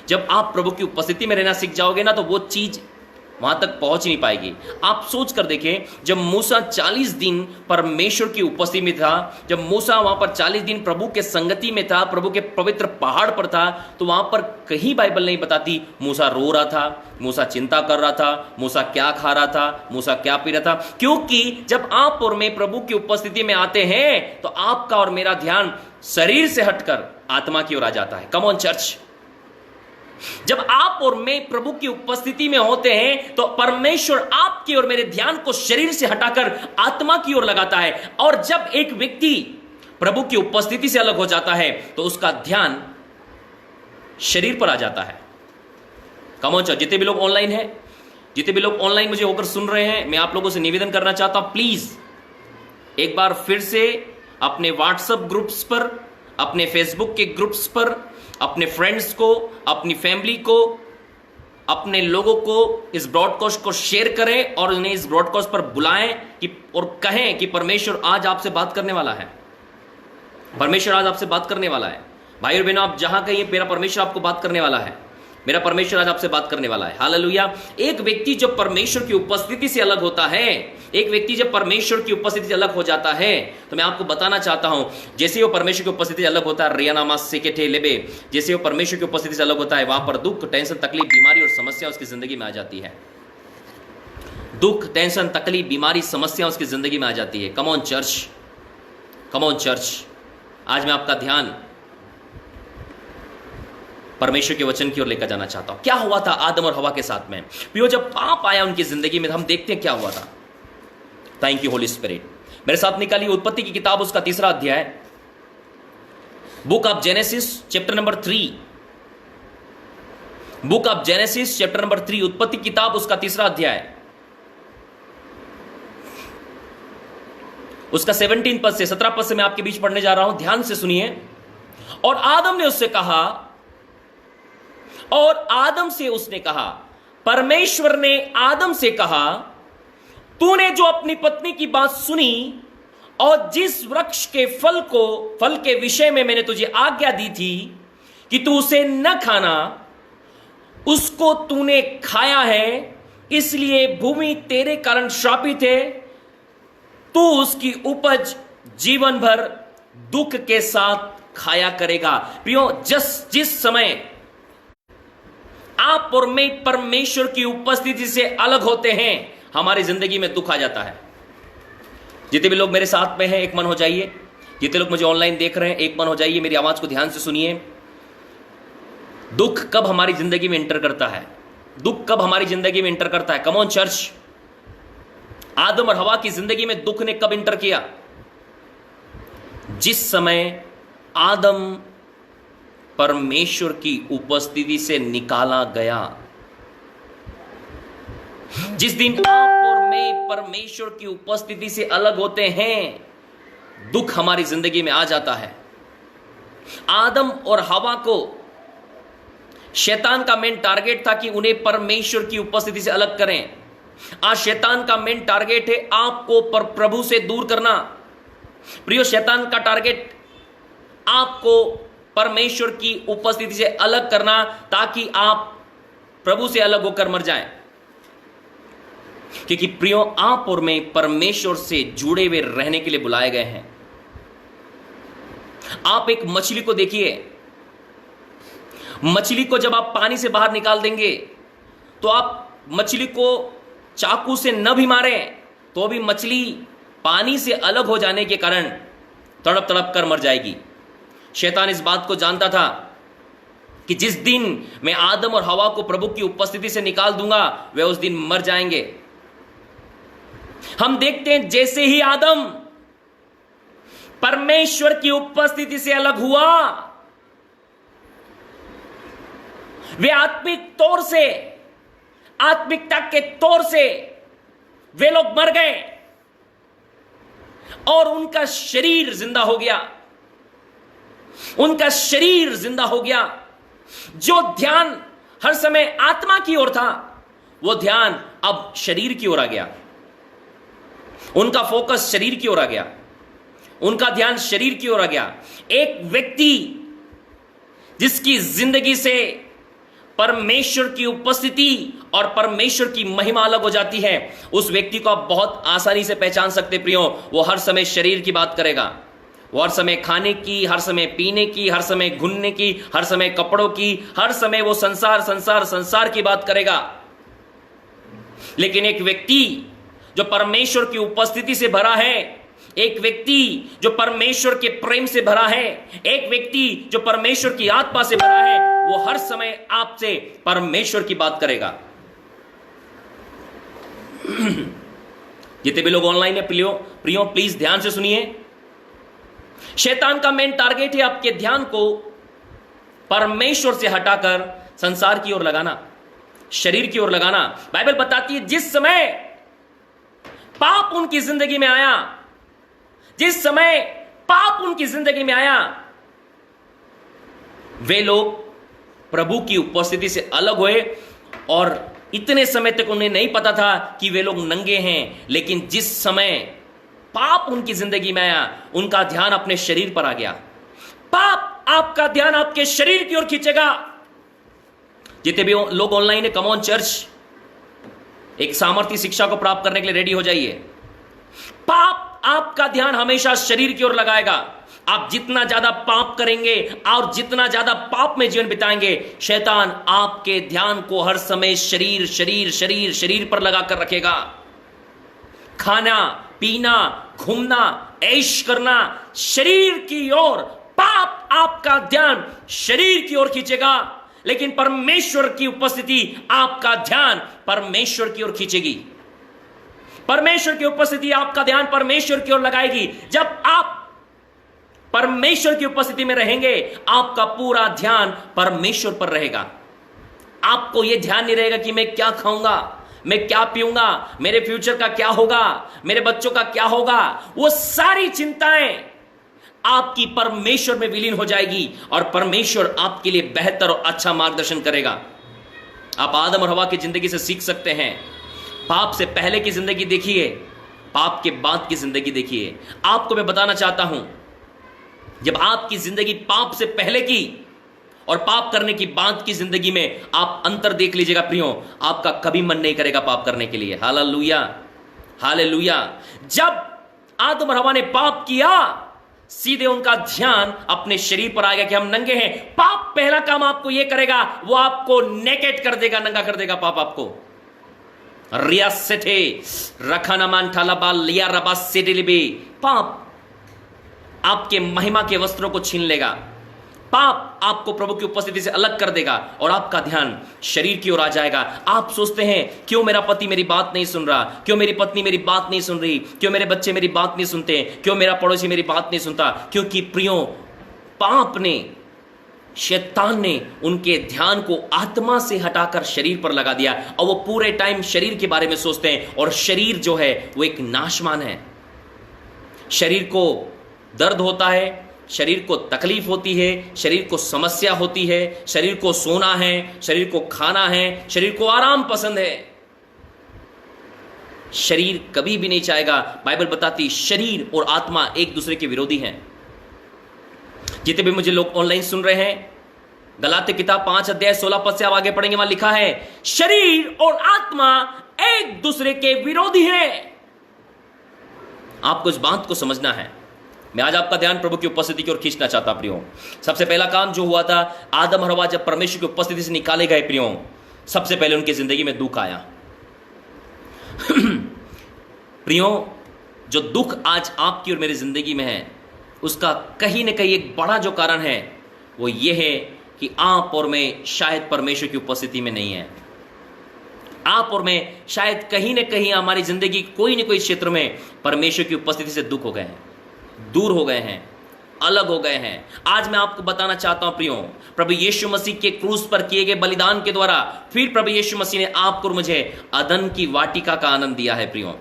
जब आप प्रभु की उपस्थिति में रहना सीख जाओगे ना, तो वो चीज वहां तक पहुंच नहीं पाएगी। आप सोच कर देखें, जब मूसा 40 दिन परमेश्वर की उपस्थिति में था, जब मूसा वहां पर 40 दिन प्रभु के संगति में था, प्रभु के पवित्र पहाड़ पर था, तो वहां पर कहीं बाइबल नहीं बताती मूसा रो रहा था, मूसा चिंता कर रहा था, मूसा क्या खा रहा था, मूसा क्या पी रहा था। क्योंकि जब आप और मैं प्रभु की उपस्थिति में आते हैं तो आपका और मेरा ध्यान शरीर से हटकर आत्मा की ओर आ जाता है। Come on church. जब आप और मैं प्रभु की उपस्थिति में होते हैं तो परमेश्वर आपकी और मेरे ध्यान को शरीर से हटाकर आत्मा की ओर लगाता है। और जब एक व्यक्ति प्रभु की उपस्थिति से अलग हो जाता है तो उसका ध्यान शरीर पर आ जाता है। कमो चो, जितने भी लोग ऑनलाइन हैं, जितने भी लोग ऑनलाइन मुझे होकर सुन रहे हैं, मैं आप लोगों से निवेदन करना चाहता हूं, प्लीज एक बार फिर से अपने व्हाट्सएप ग्रुप्स पर, अपने फेसबुक के ग्रुप्स पर, अपने फ्रेंड्स को, अपनी फैमिली को, अपने लोगों को इस ब्रॉडकास्ट को शेयर करें और उन्हें इस ब्रॉडकास्ट पर बुलाएं कि और कहें कि परमेश्वर आज आपसे बात करने वाला है। परमेश्वर आज आपसे बात करने वाला है। भाई और बहनों, आप जहां कहिए, मेरा परमेश्वर आपको बात करने वाला है। मेरा परमेश्वर आज आपसे बात करने वाला है। हालेलुया। एक व्यक्ति जब परमेश्वर की उपस्थिति से अलग होता है, एक व्यक्ति जब परमेश्वर की उपस्थिति से अलग हो जाता है, तो मैं आपको बताना चाहता हूं, जैसे वो परमेश्वर की उपस्थिति से अलग होता है, रियानामा सेकेटे लेबे, जैसे वो परमेश्वर की उपस्थिति से अलग होता है, वहां पर दुख, टेंशन, तकलीफ, बीमारी और समस्या उसकी जिंदगी में आ जाती है। दुख, टेंशन, तकलीफ, बीमारी, समस्या उसकी जिंदगी में आ जाती है। Come on church, come on church. आज मैं आपका ध्यान परमेश्वर के वचन की ओर लेकर जाना चाहता हूं। क्या हुआ था आदम और हवा के साथ में? प्रियो, जब पाप आया उनकी जिंदगी में, हम देखते हैं क्या हुआ था। Thank you Holy spirit. मेरे साथ निकालिए उत्पत्ति की किताब, उसका 3रा अध्याय, book of genesis chapter number 3, book of genesis chapter number 3, उत्पत्ति किताब उसका 3रा अध्याय, उसका 17 पद से 17 पद से मैं आपके बीच पढ़ने जा रहा हूं, ध्यान से सुनिए। और आदम ने उससे कहा, और आदम से उसने कहा, परमेश्वर ने आदम से कहा, तूने जो अपनी पत्नी की बात सुनी और जिस वृक्ष के फल के विषय में मैंने तुझे आज्ञा दी थी कि तू उसे न खाना, उसको तूने खाया है, इसलिए भूमि तेरे कारण श्रापित है, तू उसकी उपज जीवन भर दुख के साथ खाया करेगा। प्रियो, जिस समय आप और मैं परमेश्वर की उपस्थिति से अलग होते हैं, हमारी जिंदगी में दुख आ जाता है। जितने भी लोग मेरे साथ में हैं, एक मन हो जाइए। जितने लोग मुझे ऑनलाइन देख रहे हैं, एक मन हो जाइए, मेरी आवाज को ध्यान से सुनिए। दुख कब हमारी जिंदगी में एंटर करता है? दुख कब हमारी जिंदगी में एंटर करता है? Come on church. आदम और हवा की जिंदगी में दुख ने कब एंटर किया? जिस समय आदम परमेश्वर की उपस्थिति से निकाला गया। जिस दिन आप और मैं परमेश्वर की उपस्थिति से अलग होते हैं, दुख हमारी जिंदगी में आ जाता है। आदम और हवा को शैतान का मेन टारगेट था कि उन्हें परमेश्वर की उपस्थिति से अलग करें। आज शैतान का मेन टारगेट है आपको प्रभु से दूर करना। प्रियो, शैतान का टारगेट आपको परमेश्वर की उपस्थिति से अलग करना, ताकि आप प्रभु से अलग होकर मर जाएं। क्योंकि प्रियो, आप और मैं परमेश्वर से जुड़े हुए रहने के लिए बुलाए गए हैं। आप एक मछली को देखिए, मछली को जब आप पानी से बाहर निकाल देंगे तो आप मछली को चाकू से न भी मारें तो भी मछली पानी से अलग हो जाने के कारण तड़प तड़प कर मर जाएगी। शैतान इस बात को जानता था कि जिस दिन मैं आदम और हवा को प्रभु की उपस्थिति से निकाल दूंगा वे उस दिन मर जाएंगे। हम देखते हैं जैसे ही आदम परमेश्वर की उपस्थिति से अलग हुआ, वे आत्मिक तौर से, आत्मिकता के तौर से वे लोग मर गए और उनका शरीर जिंदा हो गया। उनका शरीर जिंदा हो गया। जो ध्यान हर समय आत्मा की ओर था, वो ध्यान अब शरीर की ओर आ गया। उनका फोकस शरीर की ओर आ गया। उनका ध्यान शरीर की ओर आ गया। एक व्यक्ति जिसकी जिंदगी से परमेश्वर की उपस्थिति और परमेश्वर की महिमा अलग हो जाती है, उस व्यक्ति को आप बहुत आसानी से पहचान सकते प्रियो। वो हर समय शरीर की बात करेगा। वो हर समय खाने की, हर समय पीने की, हर समय घूमने की, हर समय कपड़ों की, हर समय वो संसार संसार संसार की बात करेगा। लेकिन एक व्यक्ति जो परमेश्वर की उपस्थिति से भरा है, एक व्यक्ति जो परमेश्वर के प्रेम से भरा है, एक व्यक्ति जो परमेश्वर की आत्मा से भरा है, वो हर समय आपसे परमेश्वर की बात करेगा। जितने भी लोग ऑनलाइन है प्रियो प्लीज ध्यान से सुनिए। शैतान का मेन टारगेट है आपके ध्यान को परमेश्वर से हटाकर संसार की ओर लगाना, शरीर की ओर लगाना। बाइबल बताती है जिस समय पाप उनकी जिंदगी में आया, जिस समय पाप उनकी जिंदगी में आया, वे लोग प्रभु की उपस्थिति से अलग हुए और इतने समय तक उन्हें नहीं पता था कि वे लोग नंगे हैं। लेकिन जिस समय पाप उनकी जिंदगी में आया, उनका ध्यान अपने शरीर पर आ गया। पाप आपका ध्यान आपके शरीर की ओर खींचेगा। जितने भी लोग ऑनलाइन है, कम ऑन चर्च, एक सामर्थ्य शिक्षा को प्राप्त करने के लिए रेडी हो जाइए। पाप आपका ध्यान हमेशा शरीर की ओर लगाएगा। आप जितना ज्यादा पाप करेंगे और जितना ज्यादा पाप में जीवन बिताएंगे, शैतान आपके ध्यान को हर समय शरीर शरीर शरीर शरीर पर लगाकर रखेगा। खाना पीना, घूमना, ऐश करना, शरीर की ओर, पाप आपका ध्यान शरीर की ओर खींचेगा। लेकिन परमेश्वर की उपस्थिति आपका ध्यान परमेश्वर की ओर खींचेगी। परमेश्वर की उपस्थिति आपका ध्यान परमेश्वर की ओर लगाएगी। जब आप परमेश्वर की उपस्थिति में रहेंगे, आपका पूरा ध्यान परमेश्वर पर रहेगा। आपको यह ध्यान नहीं रहेगा कि मैं क्या खाऊंगा, मैं क्या पीऊंगा, मेरे फ्यूचर का क्या होगा, मेरे बच्चों का क्या होगा। वो सारी चिंताएं आपकी परमेश्वर में विलीन हो जाएगी और परमेश्वर आपके लिए बेहतर और अच्छा मार्गदर्शन करेगा। आप आदम और हवा की जिंदगी से सीख सकते हैं। पाप से पहले की जिंदगी देखिए, पाप के बाद की जिंदगी देखिए। आपको मैं बताना चाहता हूं, जब आपकी जिंदगी पाप से पहले की और पाप करने की बाद की जिंदगी में आप अंतर देख लीजिएगा प्रियो, आपका कभी मन नहीं करेगा पाप करने के लिए। Hallelujah, hallelujah. जब आदम और हवा ने पाप किया, सीधे उनका ध्यान अपने शरीर पर आ गया कि हम नंगे हैं। पाप पहला काम आपको यह करेगा, वो आपको नेकेड कर देगा, नंगा कर देगा। पाप आपको रिया सेठे रखाना मान ठाला बाल लिया रबा सेटिलिबी, पाप आपके महिमा के वस्त्रों को छीन लेगा। पाप आपको प्रभु की उपस्थिति से अलग कर देगा और आपका ध्यान शरीर की ओर आ जाएगा। आप सोचते हैं क्यों मेरा पति मेरी बात नहीं सुन रहा, क्यों मेरी पत्नी मेरी बात नहीं सुन रही, क्यों मेरे बच्चे मेरी बात नहीं सुनते, क्यों मेरा पड़ोसी मेरी बात नहीं सुनता। क्योंकि प्रियो, पाप ने, शैतान ने उनके ध्यान को आत्मा से हटाकर शरीर पर लगा दिया और वो पूरे टाइम शरीर के बारे में सोचते हैं। और शरीर जो है वो एक नाशवान है। शरीर को दर्द होता है, शरीर को तकलीफ होती है, शरीर को समस्या होती है, शरीर को सोना है, शरीर को खाना है, शरीर को आराम पसंद है। शरीर कभी भी नहीं चाहेगा। बाइबल बताती शरीर और आत्मा एक दूसरे के विरोधी हैं। जितने भी मुझे लोग ऑनलाइन सुन रहे हैं, गलात्य किताब 5 अध्याय 16 पद से आप आगे पढ़ेंगे, वहां लिखा है शरीर और आत्मा एक दूसरे के विरोधी हैं। आपको इस बात को समझना है। मैं आज आपका ध्यान प्रभु की उपस्थिति की ओर खींचना चाहता प्रियो। सबसे पहला काम जो हुआ था, आदम और हव्वा जब परमेश्वर की उपस्थिति से निकाले गए प्रियो, सबसे पहले उनकी जिंदगी में दुख आया। प्रियो, जो दुख आज आपकी और मेरी जिंदगी में है, उसका कहीं ना कहीं एक बड़ा जो कारण है वो ये है कि आप और मैं शायद परमेश्वर की उपस्थिति में नहीं है। आप और मैं शायद कहीं ना कहीं हमारी जिंदगी कोई ना कोई क्षेत्र में परमेश्वर की उपस्थिति से दुख हो गए हैं, दूर हो गए हैं, अलग हो गए हैं। आज मैं आपको बताना चाहता हूं प्रियो, प्रभु यीशु मसीह के क्रूस पर किए गए बलिदान के द्वारा फिर प्रभु यीशु मसीह ने आपको और मुझे अदन की वाटिका का आनंद दिया है प्रियो।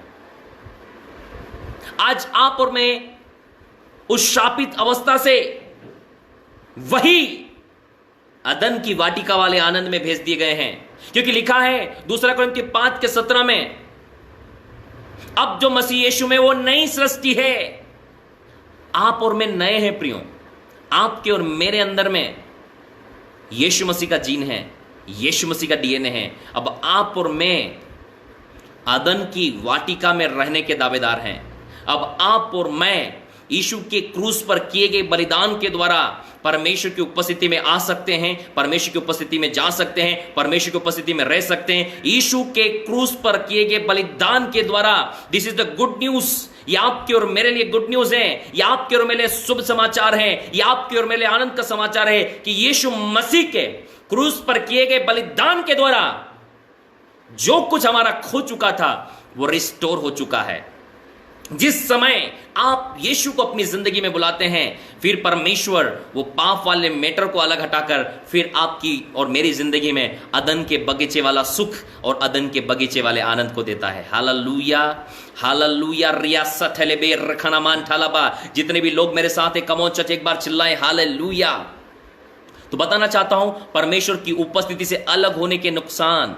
आज आप और मैं उस शापित अवस्था से वही अदन की वाटिका वाले आनंद में भेज दिए गए हैं, क्योंकि लिखा है 2 कोरिन्थियों 5:17 में, अब जो मसीह यीशु में वो नई सृष्टि है। आप और मैं नए हैं प्रियो। आपके और मेरे अंदर में यीशु मसीह का जीन है, यीशु मसीह का डीएनए है। अब आप और मैं अदन की वाटिका में रहने के दावेदार हैं। अब आप और मैं यीशु के क्रूस पर किए गए बलिदान के द्वारा परमेश्वर की उपस्थिति में आ सकते हैं, परमेश्वर की उपस्थिति में जा सकते हैं, परमेश्वर की उपस्थिति में रह सकते हैं। यीशु के क्रूस पर किए गए बलिदान के द्वारा, this is the good news. ये आपके और मेरे लिए गुड न्यूज है, ये आपके और मेरे लिए शुभ समाचार है, ये आपके और मेरे लिए आनंद का समाचार है कि यीशु मसीह के क्रूस पर किए गए बलिदान के द्वारा जो कुछ हमारा खो चुका था वो रिस्टोर हो चुका है। जिस समय आप यीशु को अपनी जिंदगी में बुलाते हैं, फिर परमेश्वर वो पाप वाले मैटर को अलग हटाकर फिर आपकी और मेरी जिंदगी में अदन के बगीचे वाला सुख और अदन के बगीचे वाले आनंद को देता है। Hallelujah, hallelujah. रियासत है बे रखना मान ठालाबा। जितने भी लोग मेरे साथ हैं, कमो चच एक बार चिल्लाएं हालेलुया। तो बताना चाहता हूं, परमेश्वर की उपस्थिति से अलग होने के नुकसान,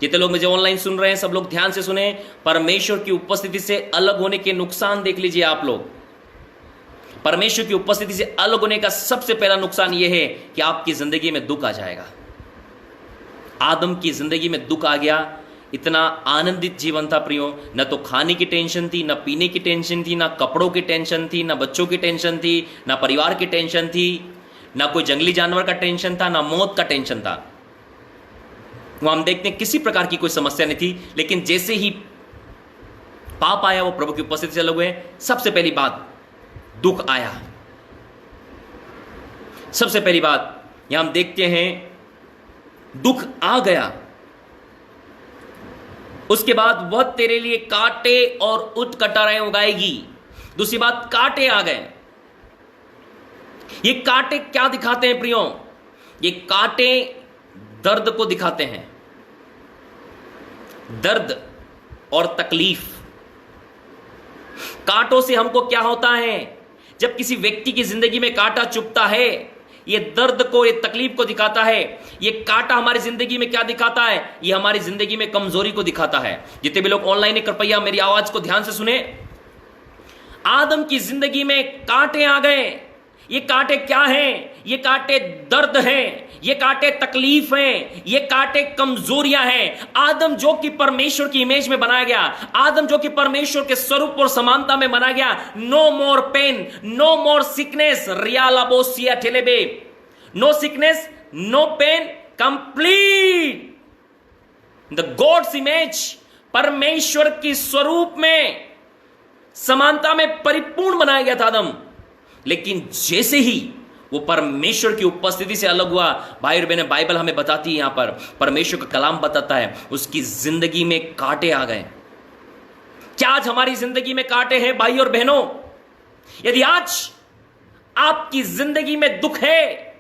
जितने लोग मुझे ऑनलाइन सुन रहे हैं सब लोग ध्यान से सुने। परमेश्वर की उपस्थिति से अलग होने के नुकसान देख लीजिए आप लोग। परमेश्वर की उपस्थिति से अलग होने का सबसे पहला नुकसान यह है कि आपकी जिंदगी में दुख आ जाएगा। आदम की जिंदगी में दुख आ गया। इतना आनंदित जीवन था प्रियो, न तो खाने की टेंशन थी, न पीने की टेंशन थी, न कपड़ों की टेंशन थी, न बच्चों की टेंशन थी, न परिवार की टेंशन थी, न कोई जंगली जानवर का टेंशन था, न मौत का टेंशन था। वहां हम देखते हैं किसी प्रकार की कोई समस्या नहीं थी। लेकिन जैसे ही पाप आया, वो प्रभु की उपस्थिति से अलग हुए। सबसे पहली बात, दुख आया। सबसे पहली बात यहां हम देखते हैं, दुख आ गया। उसके बाद वह तेरे लिए कांटे और उत्कटराएं उगाएगी। दूसरी बात, कांटे आ गए। ये कांटे क्या दिखाते हैं प्रियो? ये कांटे दर्द को दिखाते हैं, दर्द और तकलीफ। कांटों से हमको क्या होता है? जब किसी व्यक्ति की जिंदगी में कांटा चुभता है, ये दर्द को, ये तकलीफ को दिखाता है। ये कांटा हमारी जिंदगी में क्या दिखाता है? ये हमारी जिंदगी में कमजोरी को दिखाता है। जितने भी लोग ऑनलाइन है, कृपया मेरी आवाज को ध्यान से सुने। आदम की जिंदगी में कांटे आ गए। ये कांटे क्या हैं? ये कांटे दर्द हैं, ये कांटे तकलीफ हैं, ये कांटे कमजोरियां हैं। आदम जो कि परमेश्वर की इमेज में बनाया गया, आदम जो कि परमेश्वर के स्वरूप और समानता में बनाया गया, no more pain, no more sickness, रियालाबोसिया ठेलेबे, no sickness, no pain, complete the God's image, परमेश्वर की स्वरूप में, समानता में परिपूर्ण बनाया गया था आदम। लेकिन जैसे ही वो परमेश्वर की उपस्थिति से अलग हुआ, भाई और बहनें, बाइबल हमें बताती है, यहां पर परमेश्वर का कलाम बताता है, उसकी जिंदगी में कांटे आ गए। क्या आज हमारी जिंदगी में कांटे हैं भाई और बहनों? यदि आज आपकी जिंदगी में दुख है,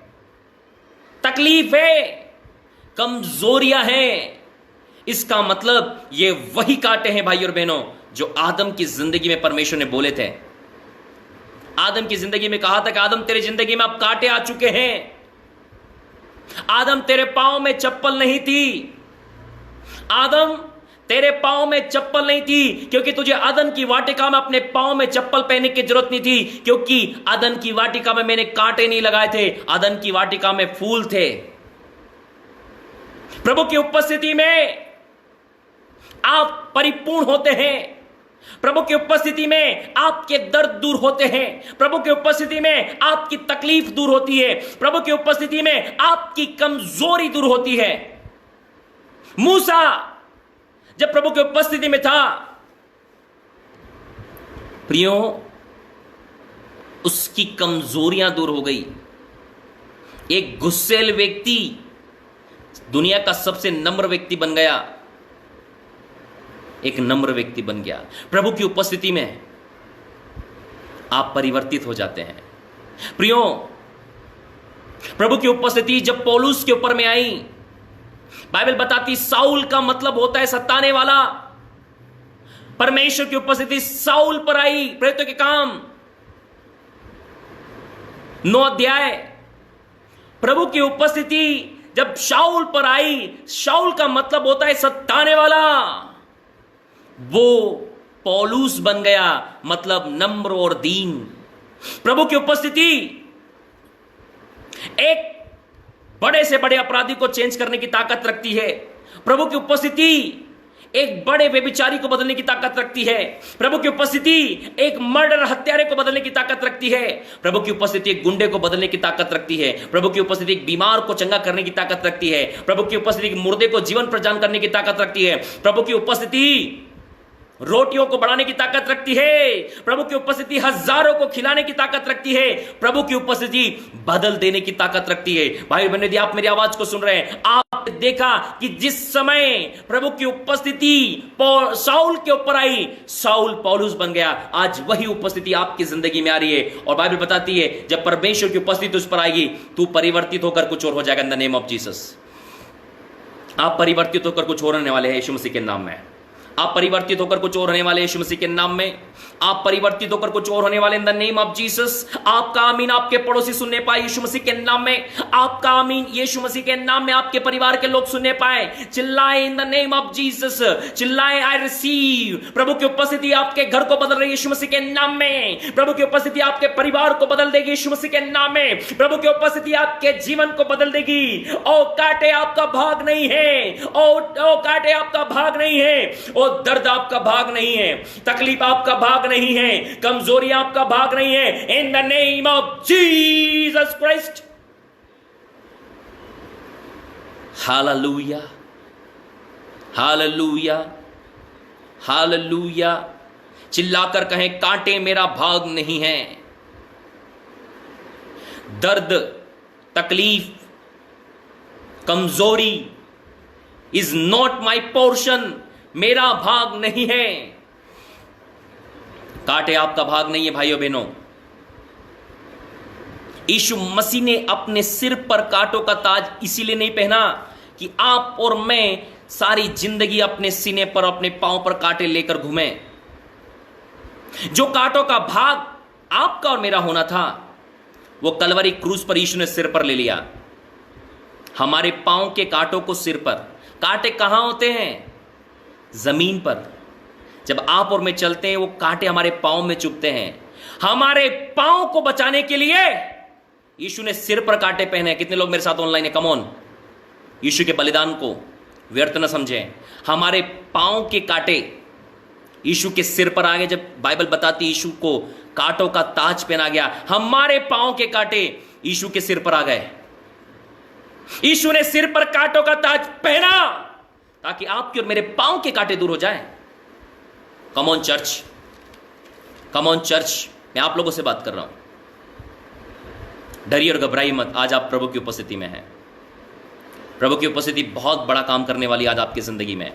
तकलीफ है, कमजोरियां हैं, इसका मतलब ये वही कांटे हैं भाई और बहनों जो आदम की जिंदगी में परमेश्वर ने बोले थे। आदम की जिंदगी में कहा था कि आदम तेरी जिंदगी में अब कांटे आ चुके हैं। आदम तेरे पांव में चप्पल नहीं थी। आदम तेरे पांव में चप्पल नहीं थी क्योंकि तुझे अदन की वाटिका में अपने पांव में चप्पल पहनने की जरूरत नहीं थी, क्योंकि अदन की वाटिका में मैंने कांटे नहीं लगाए थे, अदन की वाटिका में फूल थे। प्रभु की उपस्थिति में आप परिपूर्ण होते हैं। प्रभु की उपस्थिति में आपके दर्द दूर होते हैं। प्रभु की उपस्थिति में आपकी तकलीफ दूर होती है। प्रभु की उपस्थिति में आपकी कमजोरी दूर होती है। मूसा जब प्रभु की उपस्थिति में था, प्रियो, उसकी कमजोरियां दूर हो गई। एक गुस्सेल व्यक्ति दुनिया का सबसे नम्र व्यक्ति बन गया, एक नम्र व्यक्ति बन गया। प्रभु की उपस्थिति में आप परिवर्तित हो जाते हैं। प्रियो, प्रभु की उपस्थिति जब पौलुस के ऊपर में आई, बाइबल बताती साउल का मतलब होता है सताने वाला। परमेश्वर की उपस्थिति साउल पर आई। प्रेरितों के काम 9 अध्याय, प्रभु की उपस्थिति जब शाऊल पर आई, शाऊल का मतलब होता है सताने वाला। वो पौलुस बन गया, मतलब नम्र और दीन। प्रभु की उपस्थिति एक बड़े से बड़े अपराधी को चेंज करने की ताकत रखती है। प्रभु की उपस्थिति एक बड़े व्यभिचारी को बदलने की ताकत रखती है। प्रभु की उपस्थिति एक मर्डर हत्यारे को बदलने की ताकत रखती है। प्रभु की उपस्थिति एक गुंडे को बदलने की ताकत रखती है। प्रभु की उपस्थिति एक बीमार को चंगा करने की ताकत रखती है। प्रभु की उपस्थिति एक मुर्दे को जीवन प्रदान करने की ताकत रखती है। प्रभु की उपस्थिति रोटियों को बढ़ाने की ताकत रखती है। प्रभु की उपस्थिति हजारों को खिलाने की ताकत रखती है। प्रभु की उपस्थिति बदल देने की ताकत रखती है। भाई बहन, यदि आप मेरी आवाज को सुन रहे हैं, आपने देखा कि जिस समय प्रभु की उपस्थिति शाऊल के ऊपर आई, शाऊल पौलुस बन गया। आज वही उपस्थिति आपकी जिंदगी में आ रही है। और बाइबल बताती है जब परमेश्वर की उपस्थिति उस पर आएगी, तू परिवर्तित होकर कुछ और हो जाएगा। इन द नेम ऑफ जीसस, आप परिवर्तित होकर कुछ और होने वाले हैं यीशु मसीह के नाम में। आप परिवर्तित होकर कुछ और होने वाले यीशु मसीह के नाम में। आप परिवर्तित होकर कुछ और होने वाले इन द नेम ऑफ जीसस। आपका आमीन आपके पड़ोसी सुनने पाए यीशु मसीह के नाम में। आपका आमीन यीशु मसीह के नाम में आपके परिवार के लोग सुनने पाए। चिल्लाए इन द नेम ऑफ जीसस, चिल्लाए आई रिसीव। प्रभु की उपस्थिति आपके घर को बदल रही है यीशु मसीह के नाम में। प्रभु की उपस्थिति आपके परिवार को बदल देगी यीशु मसीह के नाम में। प्रभु की उपस्थिति आपके जीवन को बदल देगी। ओ कांटे आपका भाग नहीं है। ओ कांटे आपका भाग नहीं है। ओ दर्द आपका भाग नहीं है। तकलीफ आपका भाग नहीं है। कमजोरी आपका भाग नहीं है। इन the name of Jesus Christ, hallelujah, hallelujah, hallelujah. चिल्लाकर कहें, कांटे मेरा भाग नहीं है। दर्द, तकलीफ, कमजोरी इज नॉट माई पोर्शन, मेरा भाग नहीं है। कांटे आपका भाग नहीं है भाइयों बहनों। यीशु मसीह ने अपने सिर पर कांटों का ताज इसीलिए नहीं पहना कि आप और मैं सारी जिंदगी अपने सीने पर, अपने पांव पर कांटे लेकर घूमें। जो कांटों का भाग आपका और मेरा होना था, वो कलवरी क्रूस पर यीशु ने सिर पर ले लिया। हमारे पांव के कांटों को सिर पर। कांटे कहां होते हैं? जमीन पर। जब आप और मैं चलते हैं, वो कांटे हमारे पांव में चुभते हैं। हमारे पांव को बचाने के लिए यीशु ने सिर पर कांटे पहने। कितने लोग मेरे साथ ऑनलाइन है? Come on. यीशु के बलिदान को व्यर्थ न समझें। हमारे पांव के कांटे यीशु के सिर पर आ गए। जब बाइबल बताती यीशु को कांटों का ताज पहना गया, हमारे पांव के कांटे यीशु के सिर पर आ गए। यीशु ने सिर पर कांटों का ताज पहना ताकि आपके और मेरे पांव के कांटे दूर हो जाएं। कम on church, come on church. मैं आप लोगों से बात कर रहा हूं। डरिए और घबराइए मत। आज आप प्रभु की उपस्थिति में हैं। प्रभु की उपस्थिति बहुत बड़ा काम करने वाली आज आपकी जिंदगी में।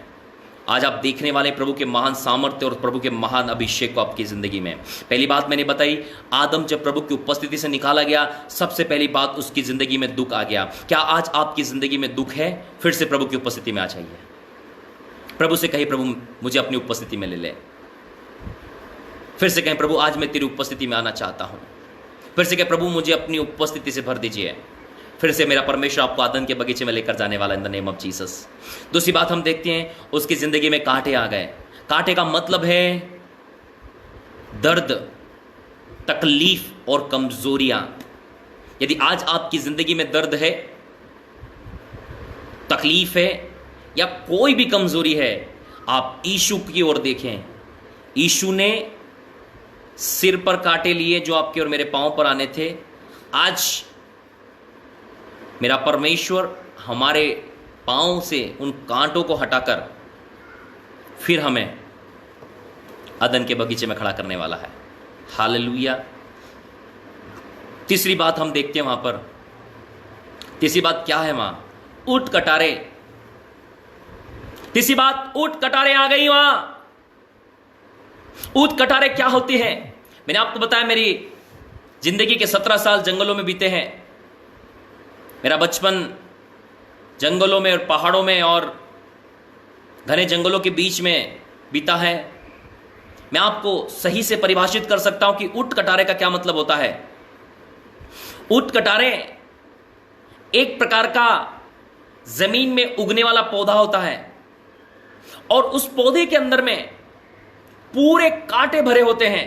आज आप देखने वाले प्रभु के महान सामर्थ्य और प्रभु के महान अभिषेक को आपकी जिंदगी में। पहली बात मैंने बताई, आदम जब प्रभु की उपस्थिति से निकाला गया, सबसे पहली बात उसकी जिंदगी में दुख आ गया। क्या आज आपकी जिंदगी में दुख है? फिर से प्रभु की उपस्थिति में आ जाइए। प्रभु से कहिए, प्रभु मुझे अपनी उपस्थिति में ले ले। फिर से कहें, प्रभु आज मैं तेरी उपस्थिति में आना चाहता हूं। फिर से कहें, प्रभु मुझे अपनी उपस्थिति से भर दीजिए। फिर से मेरा परमेश्वर आपको आदन के बगीचे में लेकर जाने वाला इन द नेम ऑफ जीसस। दूसरी बात हम देखते हैं, उसकी जिंदगी में कांटे आ गए। कांटे का मतलब है दर्द, तकलीफ और कमजोरियां। यदि आज आपकी जिंदगी में दर्द है, तकलीफ है या कोई भी कमजोरी है, आप यीशु की ओर देखें। यीशु ने सिर पर कांटे लिए जो आपके और मेरे पांव पर आने थे। आज मेरा परमेश्वर हमारे पांव से उन कांटों को हटाकर फिर हमें अदन के बगीचे में खड़ा करने वाला है। हालेलुया। तीसरी बात हम देखते हैं वहां पर, तीसरी बात क्या है वहां? ऊंट कटारे। तीसरी बात, ऊंट कटारे आ गई वहां। ऊंट कटारे क्या होती हैं? मैंने आपको बताया मेरी जिंदगी के 17 साल जंगलों में बीते हैं। मेरा बचपन जंगलों में और पहाड़ों में और घने जंगलों के बीच में बीता है। मैं आपको सही से परिभाषित कर सकता हूं कि ऊंट कटारे का क्या मतलब होता है। ऊंट कटारे एक प्रकार का जमीन में उगने वाला पौधा होता है और उस पौधे के अंदर में पूरे कांटे भरे होते हैं।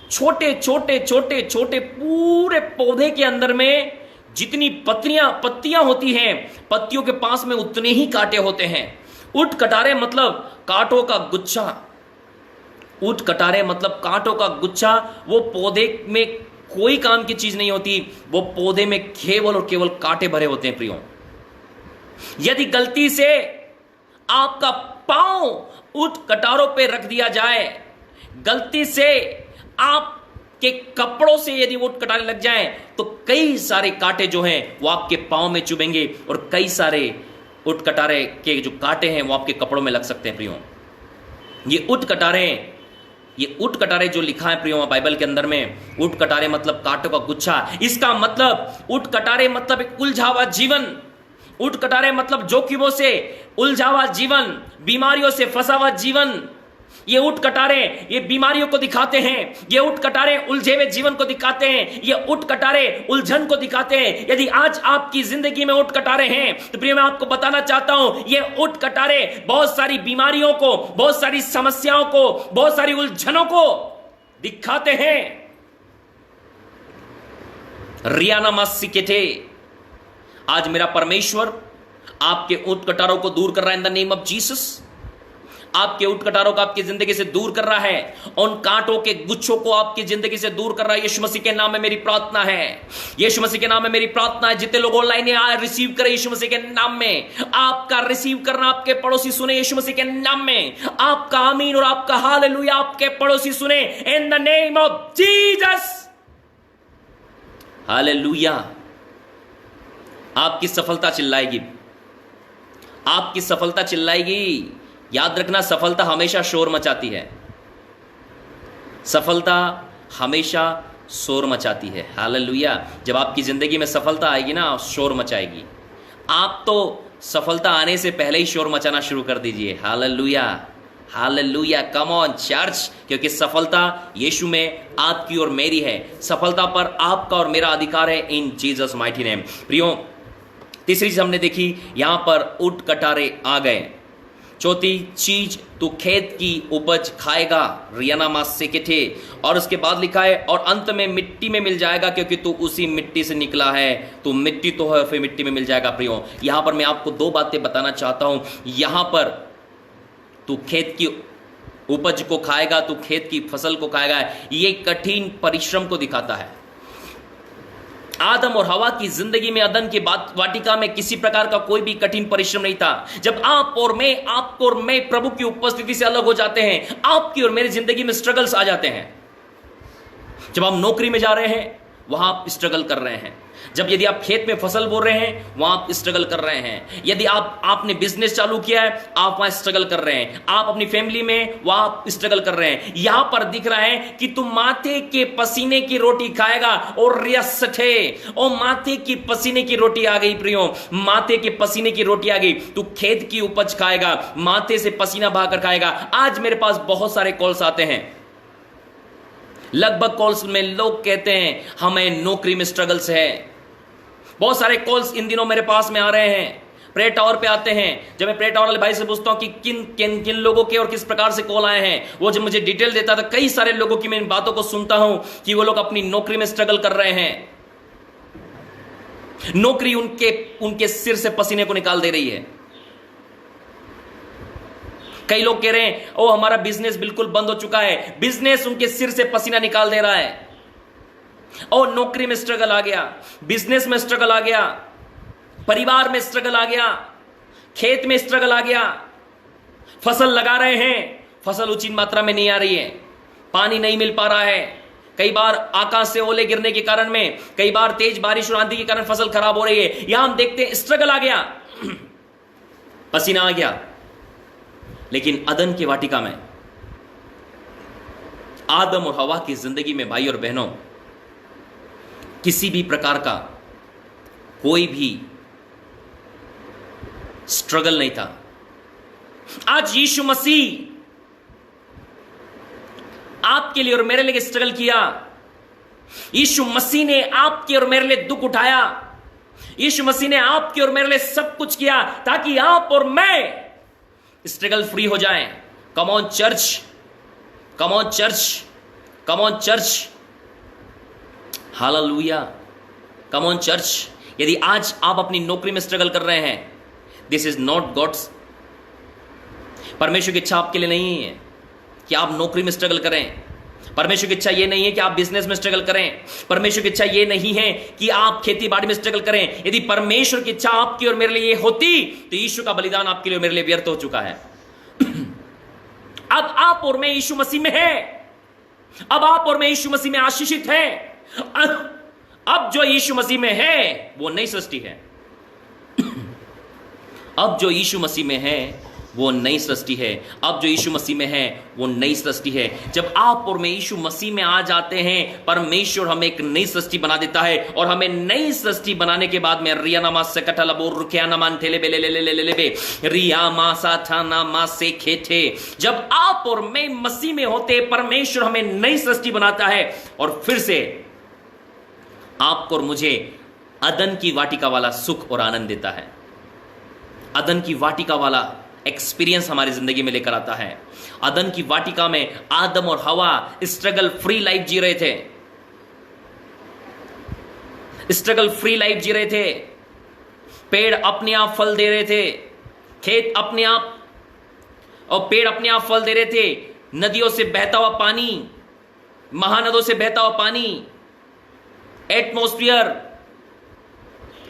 छोटे छोटे छोटे छोटे पूरे पौधे के अंदर में जितनी पत्तियां होती हैं, पत्तियों के पास में उतने ही कांटे होते हैं। ऊंट कटारे मतलब कांटों का गुच्छा। ऊंट कटारे मतलब कांटों का गुच्छा। वो पौधे में कोई काम की चीज नहीं होती, वो पौधे में केवल और केवल कांटे भरे होते हैं। प्रियो, यदि गलती से आपका पांव ऊंट कटारों पे रख दिया जाए, गलती से आपके कपड़ों से यदि ऊंट कटारे लग जाए, तो कई सारे कांटे जो हैं वो आपके पांव में चुभेंगे और कई सारे ऊंट कटारे के जो कांटे हैं वो आपके कपड़ों में लग सकते हैं। प्रियो, ये ऊंट कटारे जो लिखा है प्रियो बाइबल के अंदर में, ऊंट कटारे मतलब कांटों का गुच्छा। इसका मतलब ऊंट कटारे मतलब एक उलझा हुआ जीवन। ऊंट कटारे मतलब जोखिमों से उलझा हुआ जीवन, बीमारियों से फंसा हुआ जीवन। ये ऊंट कटारे ये बीमारियों को दिखाते हैं, ये ऊंट कटारे उलझे हुए जीवन को दिखाते हैं, ये ऊंट कटारे उलझन को दिखाते हैं। यदि आज आपकी जिंदगी में ऊंट कटारे हैं तो प्रिय मैं आपको बताना चाहता हूं, ये ऊंट कटारे बहुत सारी बीमारियों को, बहुत सारी समस्याओं को, बहुत सारी उलझनों को दिखाते हैं। रियाना मासिकेटे, आज मेरा परमेश्वर आपके ऊंट कटारों को दूर कर रहा है इन द नेम ऑफ जीसस। आपके ऊंट कटारों को आपकी जिंदगी से दूर कर रहा है, उन कांटों के गुच्छों को आपकी जिंदगी से दूर कर रहा है। यीशु मसीह के नाम में मेरी प्रार्थना है, यीशु मसीह के नाम में मेरी प्रार्थना है। जितने लोग ऑनलाइन आए रिसीव करें यीशु मसीह के नाम में। आपका रिसीव करना आपके पड़ोसी सुने यीशु मसीह के नाम में। आपका आमीन और आपका हालेलुया आपके पड़ोसी सुने इन the name of Jesus. Hallelujah. आपकी सफलता चिल्लाएगी, आपकी सफलता चिल्लाएगी। याद रखना, सफलता हमेशा शोर मचाती है, सफलता हमेशा शोर मचाती है। हालेलुया। जब आपकी जिंदगी में सफलता आएगी ना, शोर मचाएगी। आप तो सफलता आने से पहले ही शोर मचाना शुरू कर दीजिए। Hallelujah, hallelujah. Come on church, क्योंकि सफलता यीशु में आपकी और मेरी है। सफलता पर आपका और मेरा अधिकार है इन जीसस माइटी नेम। प्रियो, तीसरी चीज हमने देखी, यहां पर ऊंट कटारे आ गए। चौथी चीज, तू खेत की उपज खाएगा, रियाना मास से किथे। और उसके बाद लिखा है और अंत में मिट्टी में मिल जाएगा, क्योंकि तू उसी मिट्टी से निकला है। तू मिट्टी तो है, फिर मिट्टी में मिल जाएगा। प्रियो, यहां पर मैं आपको दो बातें बताना चाहता हूं। यहां पर तू खेत की उपज को खाएगा, तू खेत की फसल को खाएगा, ये कठिन परिश्रम को दिखाता है। आदम और हवा की जिंदगी में अदन की वाटिका में किसी प्रकार का कोई भी कठिन परिश्रम नहीं था। जब आपको और मैं प्रभु की उपस्थिति से अलग हो जाते हैं, आपकी और मेरी जिंदगी में स्ट्रगल्स आ जाते हैं। जब हम नौकरी में जा रहे हैं वहां आप स्ट्रगल कर रहे हैं। जब यदि आप खेत में फसल बो रहे हैं वहां आप स्ट्रगल कर रहे हैं। यदि आपने बिजनेस चालू किया है आप वहां स्ट्रगल कर रहे हैं। आप अपनी फैमिली में वहां आप स्ट्रगल कर रहे हैं। यहां पर दिख रहा है कि तू माथे के पसीने की रोटी खाएगा और रियसठे, और माथे की पसीने की रोटी आ गई। प्रियो, माथे के पसीने की रोटी आ गई। तू खेत की उपज खाएगा, माथे से पसीना बहाकर खाएगा। आज मेरे पास बहुत सारे कॉल्स आते हैं, लगभग कॉल्स में लोग कहते हैं हमें नौकरी में स्ट्रगल्स है, बहुत सारे कॉल्स इन दिनों मेरे पास में आ रहे हैं, प्रे टावर पे आते हैं। जब मैं प्रे टावर वाले भाई से पूछता हूं कि किन किन किन लोगों के और किस प्रकार से कॉल आए हैं, वो जब मुझे डिटेल देता था, कई सारे लोगों की मैं इन बातों को सुनता हूं कि वो लोग अपनी नौकरी में स्ट्रगल कर रहे हैं, नौकरी उनके सिर से पसीने को निकाल दे रही है। कई लोग कह रहे हैं ओ हमारा बिजनेस बिल्कुल बंद हो चुका है, बिजनेस उनके सिर से पसीना निकाल दे रहा है। ओ नौकरी में स्ट्रगल आ गया, बिजनेस में स्ट्रगल आ गया, परिवार में स्ट्रगल आ गया, खेत में स्ट्रगल आ गया, फसल लगा रहे हैं, फसल उचित मात्रा में नहीं आ रही है, पानी नहीं मिल पा रहा है, कई बार आकाश से ओले गिरने के कारण में, कई बार तेज बारिश और आंधी के कारण फसल खराब हो रही है। यहां हम देखते हैं स्ट्रगल आ गया, पसीना आ गया। लेकिन अदन की वाटिका में, आदम और हवा की जिंदगी में भाई और बहनों, किसी भी प्रकार का कोई भी स्ट्रगल नहीं था। आज यीशु मसीह आपके लिए और मेरे लिए स्ट्रगल किया। यीशु मसीह ने आपके और मेरे लिए दुख उठाया। यीशु मसीह ने आपके और मेरे लिए सब कुछ किया ताकि आप और मैं स्ट्रगल फ्री हो जाएं। कम on church, come on church, come on church, hallelujah, come on church. यदि आज आप अपनी नौकरी में स्ट्रगल कर रहे हैं, दिस इज नॉट गॉड्स, परमेश्वर की इच्छा आपके लिए नहीं है कि आप नौकरी में स्ट्रगल करें। परमेश्वर की इच्छा यह नहीं है कि आप बिजनेस में स्ट्रगल करें। परमेश्वर की इच्छा यह नहीं है कि आप खेती बाड़ी में स्ट्रगल करें। यदि परमेश्वर की इच्छा आपकी और मेरे लिए होती तो यीशु का बलिदान आपके लिए और मेरे लिए व्यर्थ हो चुका है। अब आप और मैं यीशु मसीह में है, अब आप और मैं यीशु मसीह में आशीषित है। अब जो यीशु मसीह में है वो नई सृष्टि है। अब जो यीशु मसीह में है वो नई सृष्टि है। अब जो यीशु मसीह में है वो नई सृष्टि है। जब आप और मैं यीशु मसीह में आ जाते हैं, परमेश्वर हमें एक नई सृष्टि बना देता है। और हमें नई सृष्टि बनाने के बाद में रिया नामा से कटला बोर रुकिया नामान थेले बेले ले ले ले ले बे रिया मा सा था ना मा से खेथे। जब आप और मैं मसीह में होते, परमेश्वर हमें नई सृष्टि बनाता है और फिर से आपको और मुझे अदन की वाटिका वाला सुख और आनंद देता है। अदन की वाटिका वाला एक्सपीरियंस हमारी जिंदगी में लेकर आता है। अदन की वाटिका में आदम और हवा स्ट्रगल फ्री लाइफ जी रहे थे, स्ट्रगल फ्री लाइफ जी रहे थे। पेड़ अपने आप फल दे रहे थे, खेत अपने आप, और पेड़ अपने आप फल दे रहे थे। नदियों से बहता हुआ पानी, महानदों से बहता हुआ पानी, एटमॉस्फेयर,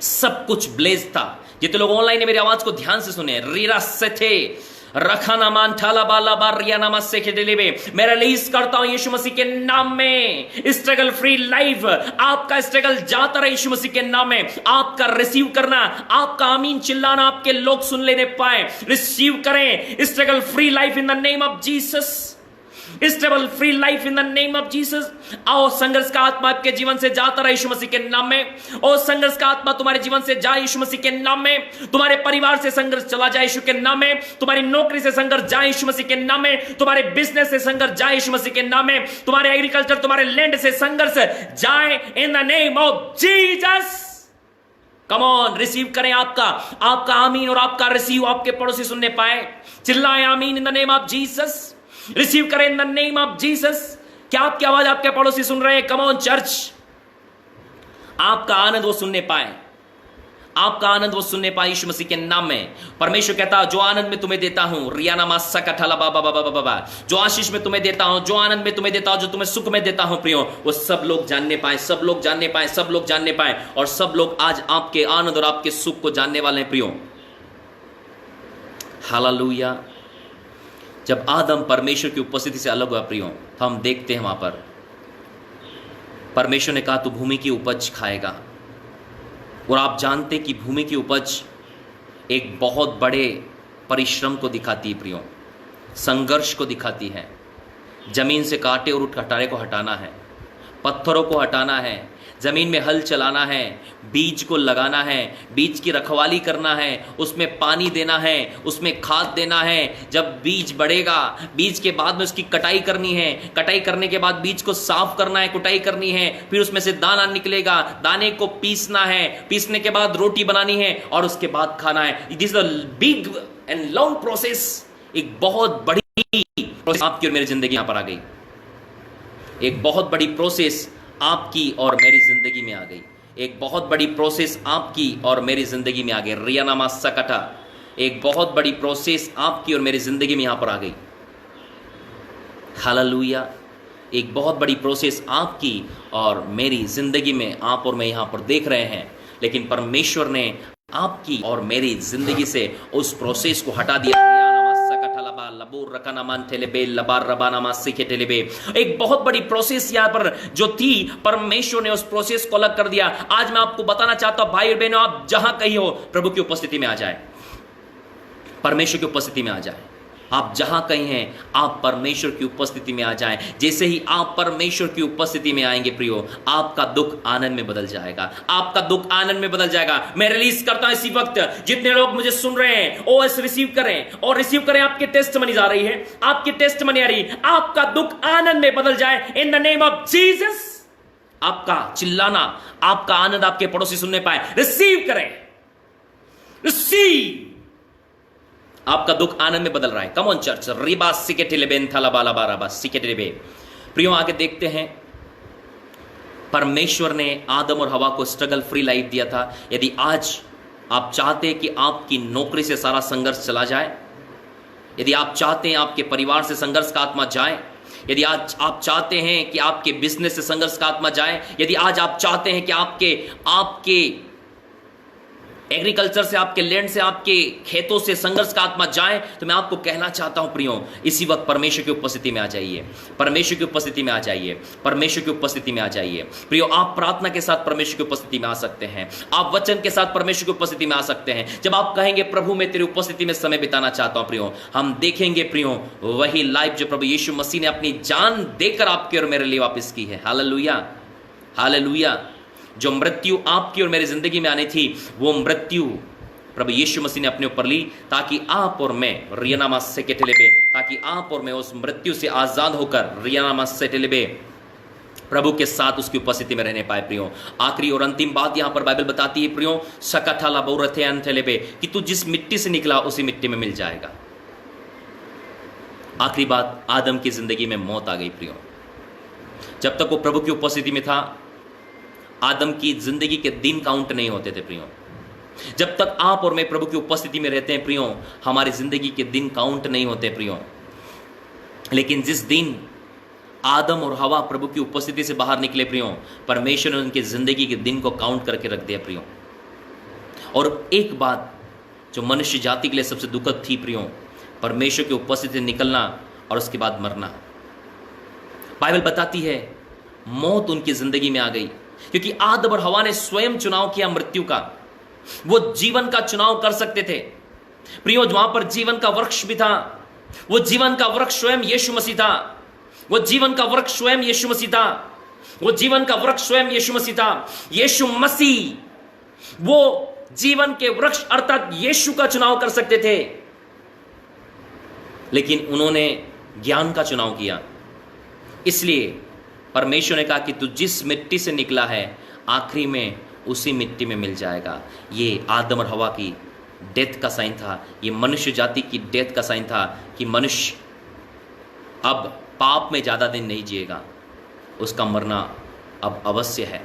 सब कुछ ब्लेज था। जितने लोग ऑनलाइन ने मेरी आवाज को ध्यान से सुने, रीरा से थे रखाना मान ठाला बाला बार रिया नामा से खेलेबे। मैं रिलीज करता हूं यीशु मसीह के नाम में स्ट्रगल फ्री लाइफ। आपका स्ट्रगल जाता रहे यीशु मसीह के नाम में। आपका रिसीव करना, आपका आमीन चिल्लाना आपके लोग सुन लेने पाए। रिसीव करें struggle free life in the name of Jesus, stable free life in the name of Jesus. आओ संघर्ष का आत्मा आपके जीवन से जाता रहे यीशु मसीह के नाम में। ओ संघर्ष का आत्मा तुम्हारे जीवन से जाए यीशु मसीह के नाम में। तुम्हारे परिवार से संघर्ष चला जाए यीशु के नाम में। तुम्हारी नौकरी से संघर्ष जाए यीशु मसीह के नाम में। तुम्हारे बिजनेस से संघर्ष जाए यीशु मसीह के नाम में। तुम्हारे एग्रीकल्चर, तुम्हारे लैंड से संघर्ष जाए इन the name of Jesus. Come on, receive करें आपका आमीन और आपका रिसीव आपके पड़ोसी सुनने पाए। चिल्लाएं amen in the name of Jesus. Receive करें in the name of Jesus. क्या आपकी आवाज आपके पड़ोसी सुन रहे हैं? कम ऑन चर्च, आपका आनंद वो सुनने पाए, आपका आनंद वो सुनने पाए यीशु मसीह के नाम में। परमेश्वर कहता है जो आनंद में तुम्हें देता हूं, रियाना मासा कठाला बाबा बाबा बाबा, जो आशीष में तुम्हें देता हूं, जो आनंद में तुम्हें देता हूं, जो तुम्हें सुख में देता हूं प्रियो, वो सब लोग जानने पाए, सब लोग जानने पाए, सब लोग जानने पाए। और सब लोग आज आपके आनंद और आपके सुख को जानने वाले हैं प्रियो। हालेलुया। जब आदम परमेश्वर की उपस्थिति से अलग हुआ प्रियो, तो हम देखते हैं वहां पर परमेश्वर ने कहा तू भूमि की उपज खाएगा। और आप जानते कि भूमि की उपज एक बहुत बड़े परिश्रम को दिखाती है प्रियो, संघर्ष को दिखाती है। जमीन से कांटे और कटारे को हटाना है, पत्थरों को हटाना है, जमीन में हल चलाना है, बीज को लगाना है, बीज की रखवाली करना है, उसमें पानी देना है, उसमें खाद देना है। जब बीज बढ़ेगा, बीज के बाद में उसकी कटाई करनी है, कटाई करने के बाद बीज को साफ करना है, कुटाई करनी है, फिर उसमें से दाना निकलेगा, दाने को पीसना है, पीसने के बाद रोटी बनानी है और उसके बाद खाना है। This is a big and long process. एक बहुत बड़ी प्रोसेस आपकी और मेरी जिंदगी यहां पर आ गई। एक बहुत बड़ी प्रोसेस आपकी और मेरी जिंदगी में आ गई। एक बहुत बड़ी प्रोसेस आपकी और मेरी जिंदगी में आ गई। रियानामा सकटा, एक बहुत बड़ी प्रोसेस आपकी और मेरी जिंदगी में यहां पर आ गई। हालेलुया। एक बहुत बड़ी प्रोसेस आपकी और मेरी जिंदगी में आप और मैं यहां पर देख रहे हैं, लेकिन परमेश्वर ने आपकी और मेरी जिंदगी से उस प्रोसेस को हटा दिया। एक बहुत बड़ी प्रोसेस यहां पर जो थी, परमेश्वर ने उस प्रोसेस को अलग कर दिया। आज मैं आपको बताना चाहता हूं भाई और बहनों, आप जहां कहीं हो प्रभु की उपस्थिति में आ जाए, परमेश्वर की उपस्थिति में आ जाए। आप जहां कहीं हैं, आप परमेश्वर की उपस्थिति में आ जाएं। जैसे ही आप परमेश्वर की उपस्थिति में आएंगे प्रियो, आपका दुख आनंद में बदल जाएगा। आपका दुख आनंद में बदल जाएगा। मैं रिलीज करता हूं इसी वक्त, जितने लोग मुझे सुन रहे हैं ओएस रिसीव करें और रिसीव करें। आपकी टेस्टमनी आ रही है, आपकी टेस्टमनी आ रही है। आपका दुख आनंद में बदल जाए इन द नेम ऑफ जीसस। आपका चिल्लाना, आपका आनंद आपके पड़ोसी सुनने पाए। रिसीव करें, रिसीव। आपका दुख आनंद में बदल रहा है। Come on church. रिबा सिकेटिलेबेन थलाबाला बाराबा सिकेटिलेबे। प्रियो आगे देखते हैं, परमेश्वर ने आदम और हवा को स्ट्रगल फ्री लाइफ दिया था। यदि आज आप चाहते हैं कि आपकी नौकरी से सारा संघर्ष चला जाए, यदि आप चाहते हैं आपके परिवार से संघर्ष का आत्मा जाए, यदि आज आप चाहते हैं कि आपके बिजनेस से संघर्ष का आत्मा जाए, यदि आज आप चाहते हैं कि आपके एग्रीकल्चर से, आपके लैंड से, आपके खेतों से संघर्ष का आत्मा जाए, तो मैं आपको कहना चाहता हूं प्रियो, इसी वक्त परमेश्वर की उपस्थिति में आ जाइए। परमेश्वर की उपस्थिति में आ जाइए। परमेश्वर की उपस्थिति में आ जाइए। प्रियो, आप प्रार्थना के साथ परमेश्वर की उपस्थिति में आ सकते हैं। आप वचन के साथ परमेश्वर की उपस्थिति में आ सकते हैं। जब आप कहेंगे प्रभु मैं तेरी उपस्थिति में समय बिताना चाहता हूं प्रियो, हम देखेंगे प्रियो वही लाइफ जो प्रभु यीशु मसीह ने अपनी जान देकर आपके और मेरे लिए वापस की है। Hallelujah, hallelujah. जो मृत्यु आपकी और मेरी जिंदगी में आनी थी, वो मृत्यु प्रभु यीशु मसीह ने अपने ऊपर ली, ताकि आप और मैं रियानामा सेकेटेलेबे, ताकि आप और मैं उस मृत्यु से आजाद होकर रियानामा सेकेटेलेबे प्रभु के साथ उसकी उपस्थिति में रहने पाए। प्रियो, आखिरी और अंतिम बात यहां पर बाइबल बताती है प्रियो, सकथाला बहुरथे अंथेलेबे, कि तू जिस मिट्टी से निकला उसी मिट्टी में मिल जाएगा। आखिरी बात, आदम की जिंदगी में मौत आ गई प्रियो। जब तक वो प्रभु की उपस्थिति में था, आदम की जिंदगी के दिन काउंट नहीं होते थे प्रियो। जब तक आप और मैं प्रभु की उपस्थिति में रहते हैं प्रियो, हमारी जिंदगी के दिन काउंट नहीं होते प्रियो। लेकिन जिस दिन आदम और हवा प्रभु की उपस्थिति से बाहर निकले प्रियो, परमेश्वर ने उनकी जिंदगी के दिन को काउंट करके रख दिया प्रियो। और एक बात जो मनुष्य जाति के लिए सबसे दुखद थी प्रियो, परमेश्वर की उपस्थिति से निकलना और उसके बाद मरना। बाइबल बताती है मौत उनकी जिंदगी में आ गई, क्योंकि आदम और हवा ने स्वयं चुनाव किया मृत्यु का। वो जीवन का चुनाव कर सकते थे प्रियो, वहां पर जीवन का वृक्ष भी था। वो जीवन का वृक्ष स्वयं यीशु मसीह था। वो जीवन का वृक्ष स्वयं यीशु मसीह था। वो जीवन का वृक्ष स्वयं यीशु मसीह था। यीशु मसीह वो जीवन के वृक्ष अर्थात यीशु का चुनाव कर सकते थे, लेकिन उन्होंने ज्ञान का चुनाव किया। इसलिए परमेश्वर ने कहा कि तू जिस मिट्टी से निकला है आखिरी में उसी मिट्टी में मिल जाएगा। ये आदम और हवा की डेथ का साइन था। ये मनुष्य जाति की डेथ का साइन था कि मनुष्य अब पाप में ज़्यादा दिन नहीं जिएगा, उसका मरना अब अवश्य है।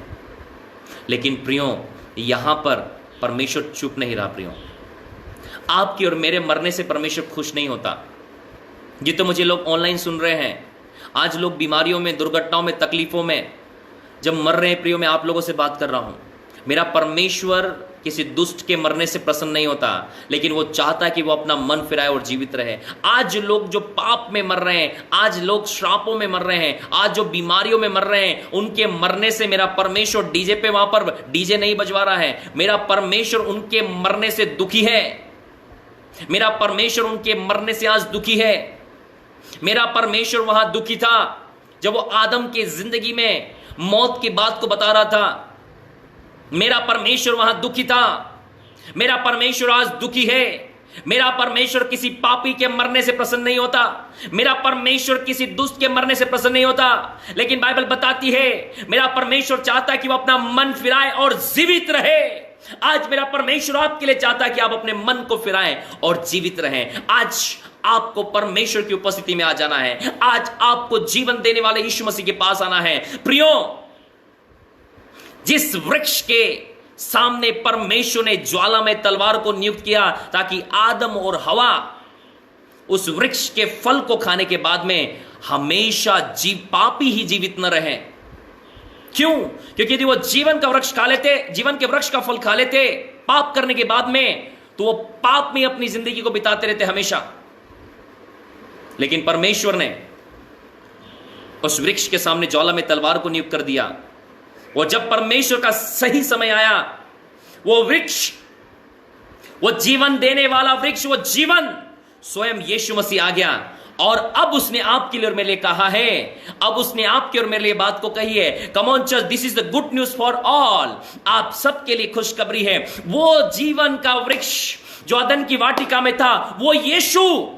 लेकिन प्रियो, यहाँ पर परमेश्वर चुप नहीं रहा प्रियो। आपके और मेरे मरने से परमेश्वर खुश नहीं होता। ये तो मुझे लोग ऑनलाइन सुन रहे हैं, आज लोग बीमारियों में, दुर्घटनाओं में, तकलीफों में जब मर रहे हैं प्रियो, मैं आप लोगों से बात कर रहा हूं। मेरा परमेश्वर किसी दुष्ट के मरने से प्रसन्न नहीं होता, लेकिन वो चाहता है कि वो अपना मन फिराए और जीवित रहे। आज लोग जो पाप में मर रहे हैं, आज लोग श्रापों में मर रहे हैं, आज जो बीमारियों में मर रहे हैं, उनके मरने से मेरा परमेश्वर डीजे पे वहां पर डीजे नहीं बजवा रहा है। मेरा परमेश्वर उनके मरने से दुखी है। मेरा परमेश्वर उनके मरने से आज दुखी है। मेरा परमेश्वर वहां दुखी था जब वो आदम की जिंदगी में मौत की बात को बता रहा था। मेरा परमेश्वर वहां दुखी था। मेरा परमेश्वर आज दुखी है। मेरा परमेश्वर किसी पापी के मरने से प्रसन्न नहीं होता। मेरा परमेश्वर किसी दुष्ट के मरने से प्रसन्न नहीं होता। लेकिन बाइबल बताती है मेरा परमेश्वर चाहता है कि वो अपना मन फिराए और जीवित रहे। आज मेरा परमेश्वर आपके लिए चाहता है कि आप अपने मन को फिराएं और जीवित रहें। आज आपको परमेश्वर की उपस्थिति में आ जाना है। आज आपको जीवन देने वाले यीशु मसीह के पास आना है। प्रियो, जिस वृक्ष के सामने परमेश्वर ने ज्वाला में तलवार को नियुक्त किया ताकि आदम और हवा उस वृक्ष के फल को खाने के बाद में हमेशा पापी ही जीवित न रहे। क्यों? क्योंकि यदि वो जीवन का वृक्ष खा लेते, जीवन के वृक्ष का फल खा लेते पाप करने के बाद में, तो वो पाप में अपनी जिंदगी को बिताते रहते हमेशा। लेकिन परमेश्वर ने उस वृक्ष के सामने ज्वाला में तलवार को नियुक्त कर दिया। और जब परमेश्वर का सही समय आया, वो वृक्ष, वो जीवन देने वाला वृक्ष, वो जीवन स्वयं यीशु मसीह आ गया। और अब उसने आपके लिए और मेरे लिए कहा है, अब उसने आपके और मेरे लिए बात को कही है। Come on church, this is the good news for all. आप सबके लिए खुशखबरी है। वो जीवन का वृक्ष जो अदन की वाटिका में था, वो यीशु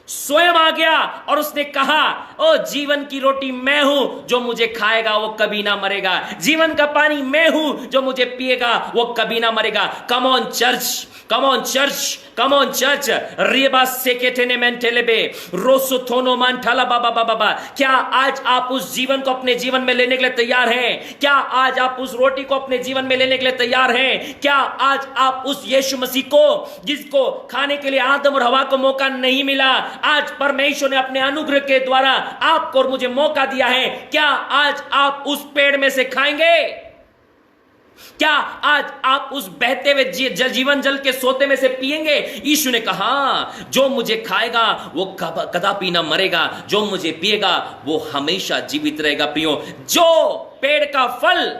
स्वयं आ गया और उसने कहा, ओ जीवन की रोटी मैं हूं, जो मुझे खाएगा वो कभी ना मरेगा। जीवन का पानी मैं हूं, जो मुझे पिएगा वो कभी ना मरेगा। Come on church, come on church, come on church. रिबा सेकेटेने मेंटेलेबे रोसोथोनो मांठाला बाबा बाबा बाबा। क्या आज आप उस जीवन को अपने जीवन में लेने के लिए तैयार हैं? क्या आज आप उस रोटी को अपने जीवन में लेने के लिए तैयार हैं? क्या आज आप उस यीशु मसीह को, जिसको खाने के लिए आदम और हवा को मौका नहीं मिला, आज परमेश्वर ने अपने अनुग्रह के द्वारा आपको और मुझे मौका दिया है, क्या आज आप उस पेड़ में से खाएंगे? क्या आज आप उस बहते हुए जीवन जल के सोते में से पिएंगे? यीशु ने कहा, जो मुझे खाएगा वो कदापि ना मरेगा, जो मुझे पिएगा वो हमेशा जीवित रहेगा। प्रियो, जो पेड़ का फल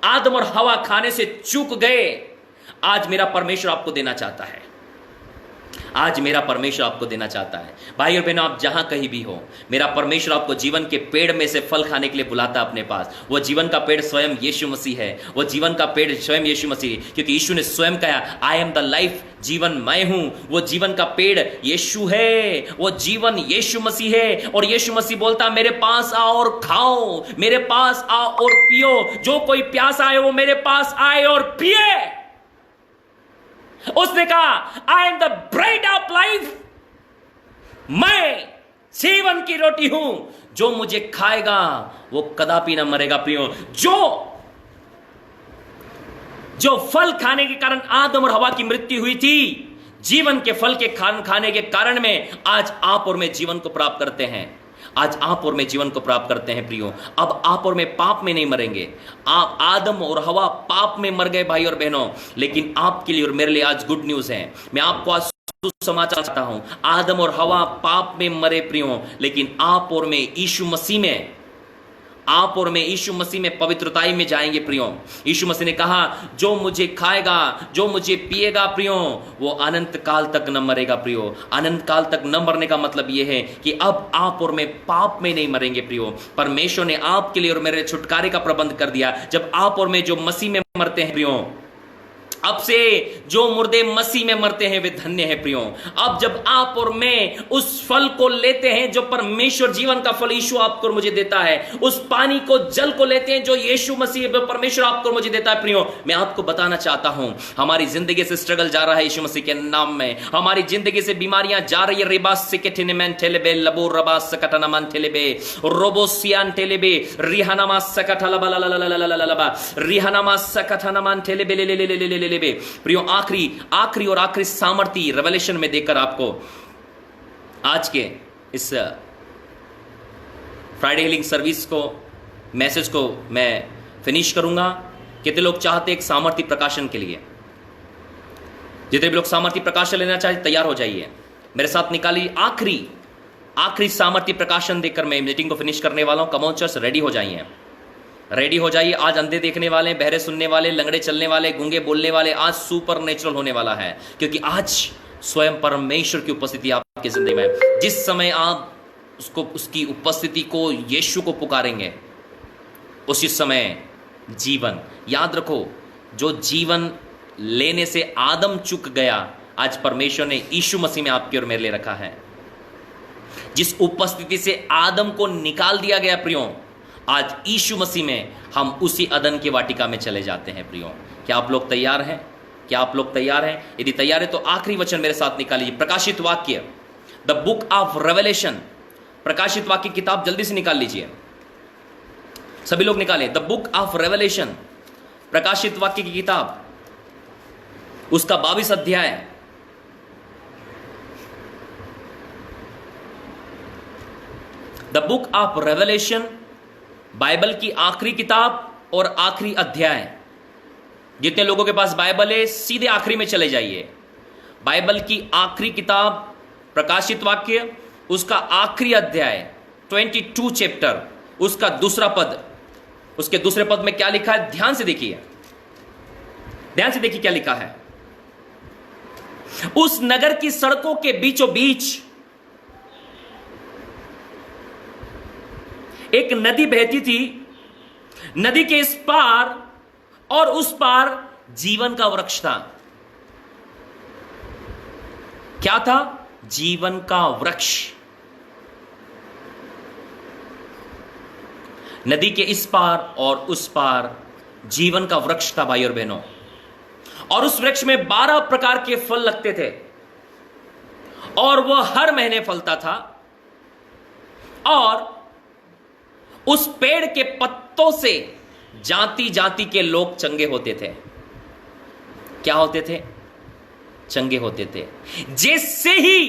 आदम और हवा खाने से चूक गए, आज मेरा परमेश्वर आपको देना चाहता है। आज मेरा परमेश्वर आपको देना चाहता है। भाई और बहनों, आप जहां कहीं भी हो, मेरा परमेश्वर आपको जीवन के पेड़ में से फल खाने के लिए बुलाता है अपने पास। वो जीवन का पेड़ स्वयं यीशु मसीह है। वो जीवन का पेड़ स्वयं यीशु मसीह, क्योंकि यीशु ने स्वयं कहा, आई एम द लाइफ, जीवन मैं हूं। वो जीवन का पेड़ यीशु है, वो जीवन यीशु मसीह है। और यीशु मसीह बोलता, मेरे पास आओ और खाओ, मेरे पास आओ और पियो। जो कोई प्यासा है वो मेरे पास आए और पिए। उसने कहा, I am the bread of life, मैं जीवन की रोटी हूं, जो मुझे खाएगा वो कदापि ना मरेगा। प्रियो, जो फल खाने के कारण आदम और हवा की मृत्यु हुई थी, जीवन के फल के खाने के कारण में आज आप और मैं जीवन को प्राप्त करते हैं। आज आप और मैं जीवन को प्राप्त करते हैं। प्रियो, अब आप और मैं पाप में नहीं मरेंगे। आप, आदम और हवा पाप में मर गए भाई और बहनों, लेकिन आपके लिए और मेरे लिए आज गुड न्यूज है। मैं आपको आज सुसमाचार चाहता हूं। आदम और हवा पाप में मरे प्रियो, लेकिन आप और मैं यीशु मसीह में, आप और मैं यीशु मसीह में पवित्रताई में जाएंगे। प्रियो, यीशु मसीह ने कहा, जो मुझे खाएगा, जो मुझे पिएगा प्रियो, वो अनंत काल तक न मरेगा। प्रियो, अनंत काल तक न मरने का मतलब यह है कि अब आप और मैं पाप में नहीं मरेंगे। प्रियो, परमेश्वर ने आपके लिए और मेरे छुटकारे का प्रबंध कर दिया। जब आप और मैं जो मसीह में मरते हैं प्रियो, अब से जो मुर्दे मसीह में मरते हैं वे धन्य है। प्रियो, अब जब आप और मैं उस फल को लेते हैं जो परमेश्वर, जीवन का फल यीशु आपको और मुझे देता है, उस पानी को, जल को लेते हैं जो यीशु मसीह परमेश्वर आपको और मुझे देता है। प्रियो, मैं आपको बताना चाहता हूं, हमारी जिंदगी से स्ट्रगल जा रहा है यीशु मसीह के नाम में। हमारी जिंदगी से बीमारियां जा रही है। रेबास सिकेटिनेमेन टेलेबे लबो रबास सकटनामान टेलेबे रोबोसियान टेलेबे रिहानामा सकटलबलललललललबा रिहानामा सकटनामान टेलेबे ले। प्रियो, आखिरी और आखिरी सामर्थ्य रेवलेशन में देकर आपको आज के इस फ्राइडे हीलिंग सर्विस को, मैसेज को मैं फिनिश करूंगा। कितने लोग चाहते एक सामर्थ्य प्रकाशन के लिए? जितने भी लोग सामर्थ्य प्रकाशन लेना चाहते, तैयार हो जाइए, मेरे साथ निकालिए। आखिरी सामर्थ्य प्रकाशन देकर मैं मीटिंग को फिनिश करने वाला हूं। कमॉन चर्च, रेडी हो जाइए, रेडी हो जाइए। आज अंधे देखने वाले, बहरे सुनने वाले, लंगड़े चलने वाले, गूंगे बोलने वाले, आज सुपर नेचुरल होने वाला है, क्योंकि आज स्वयं परमेश्वर की उपस्थिति आपकी जिंदगी में। जिस समय आप उसकी उपस्थिति को, यीशु को पुकारेंगे, उसी समय जीवन, याद रखो, जो जीवन लेने से आदम चूक गया, आज परमेश्वर ने यीशु मसीह में आपकी और मेरे लिए रखा है। जिस उपस्थिति से आदम को निकाल दिया गया प्रियो, आज यीशु मसीह में हम उसी अदन की वाटिका में चले जाते हैं प्रियो। क्या आप लोग तैयार हैं? क्या आप लोग तैयार हैं? यदि तैयार है तो आखिरी वचन मेरे साथ निकाल लीजिए, प्रकाशित वाक्य, द बुक ऑफ रेवलेशन। प्रकाशित वाक्य किताब जल्दी से निकाल लीजिए, सभी लोग निकालें। द बुक ऑफ रेवलेशन, प्रकाशित वाक्य की किताब, उसका 22 अध्याय। The book of revelation, Bible की आखिरी किताब और आखिरी अध्याय। जितने लोगों के पास बाइबल है सीधे आखिरी में चले जाइए। बाइबल की आखिरी किताब प्रकाशित वाक्य, उसका आखिरी अध्याय 22 चैप्टर, उसका दूसरा पद। उसके दूसरे पद में क्या लिखा है? ध्यान से देखिए, ध्यान से देखिए क्या लिखा है। उस नगर की सड़कों के बीचों बीच एक नदी बहती थी। नदी के इस पार और उस पार जीवन का वृक्ष था। क्या था? जीवन का वृक्ष। नदी के इस पार और उस पार जीवन का वृक्ष था भाई और बहनों। और उस वृक्ष में 12 प्रकार के फल लगते थे और वह हर महीने फलता था। और उस पेड़ के पत्तों से जाति जाति के लोग चंगे होते थे। क्या होते थे? चंगे होते थे। जैसे ही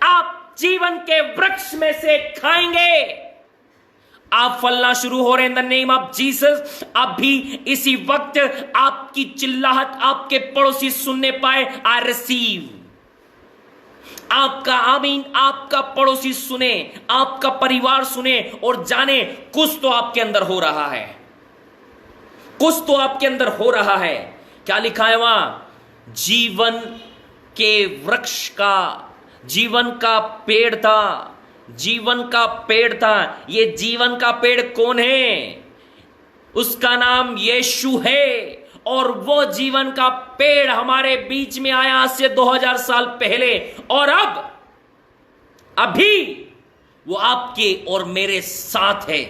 आप जीवन के वृक्ष में से खाएंगे, आप फलना शुरू हो रहे हैं इन द नेम ऑफ जीसस। अभी इसी वक्त आपकी चिल्लाहट आपके पड़ोसी सुनने पाए, आई रिसीव। आपका आमीन आपका पड़ोसी सुने, आपका परिवार सुने और जाने कुछ तो आपके अंदर हो रहा है, कुछ तो आपके अंदर हो रहा है। क्या लिखा है वहां? जीवन के वृक्ष का, जीवन का पेड़ था, जीवन का पेड़ था। ये जीवन का पेड़ कौन है? उसका नाम यीशु है। और वो जीवन का पेड़ हमारे बीच में आया आज से 2000 साल पहले, और अभी वो आपके और मेरे साथ है,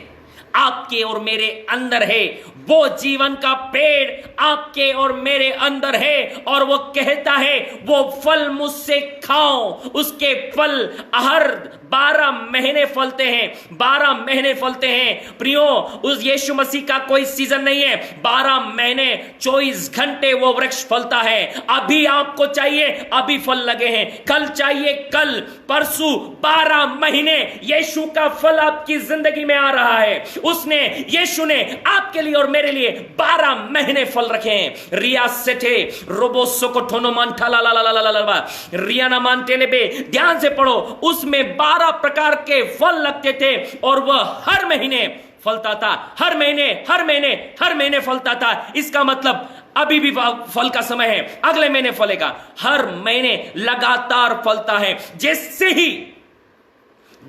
आपके और मेरे अंदर है। वो जीवन का पेड़ आपके और मेरे अंदर है और वो कहता है वो फल मुझसे खाओ। उसके फल हर 12 महीने फलते हैं, 12 महीने फलते हैं प्रियो। उस यीशु मसीह का कोई सीजन नहीं है, 12 महीने 24 घंटे वो वृक्ष फलता है। अभी आपको चाहिए, अभी फल लगे हैं। कल चाहिए, कल, परसों, 12 महीने यीशु का फल आपकी जिंदगी में आ रहा है। उसने, यीशु ने आपके लिए और मेरे लिए 12 महीने फल रखे हैं। रिया सेठे रोबोसो को ठोनो मांठा ला ला ला ला ला ला ला रियाना मानते ले बे, ध्यान से पढ़ो। उसमें 12 प्रकार के फल लगते थे और वह हर महीने फलता था। हर महीने हर महीने हर महीने फलता था। इसका मतलब अभी भी फल का समय है, अगले महीने फलेगा। हर महीने लगातार फलता है। जैसे ही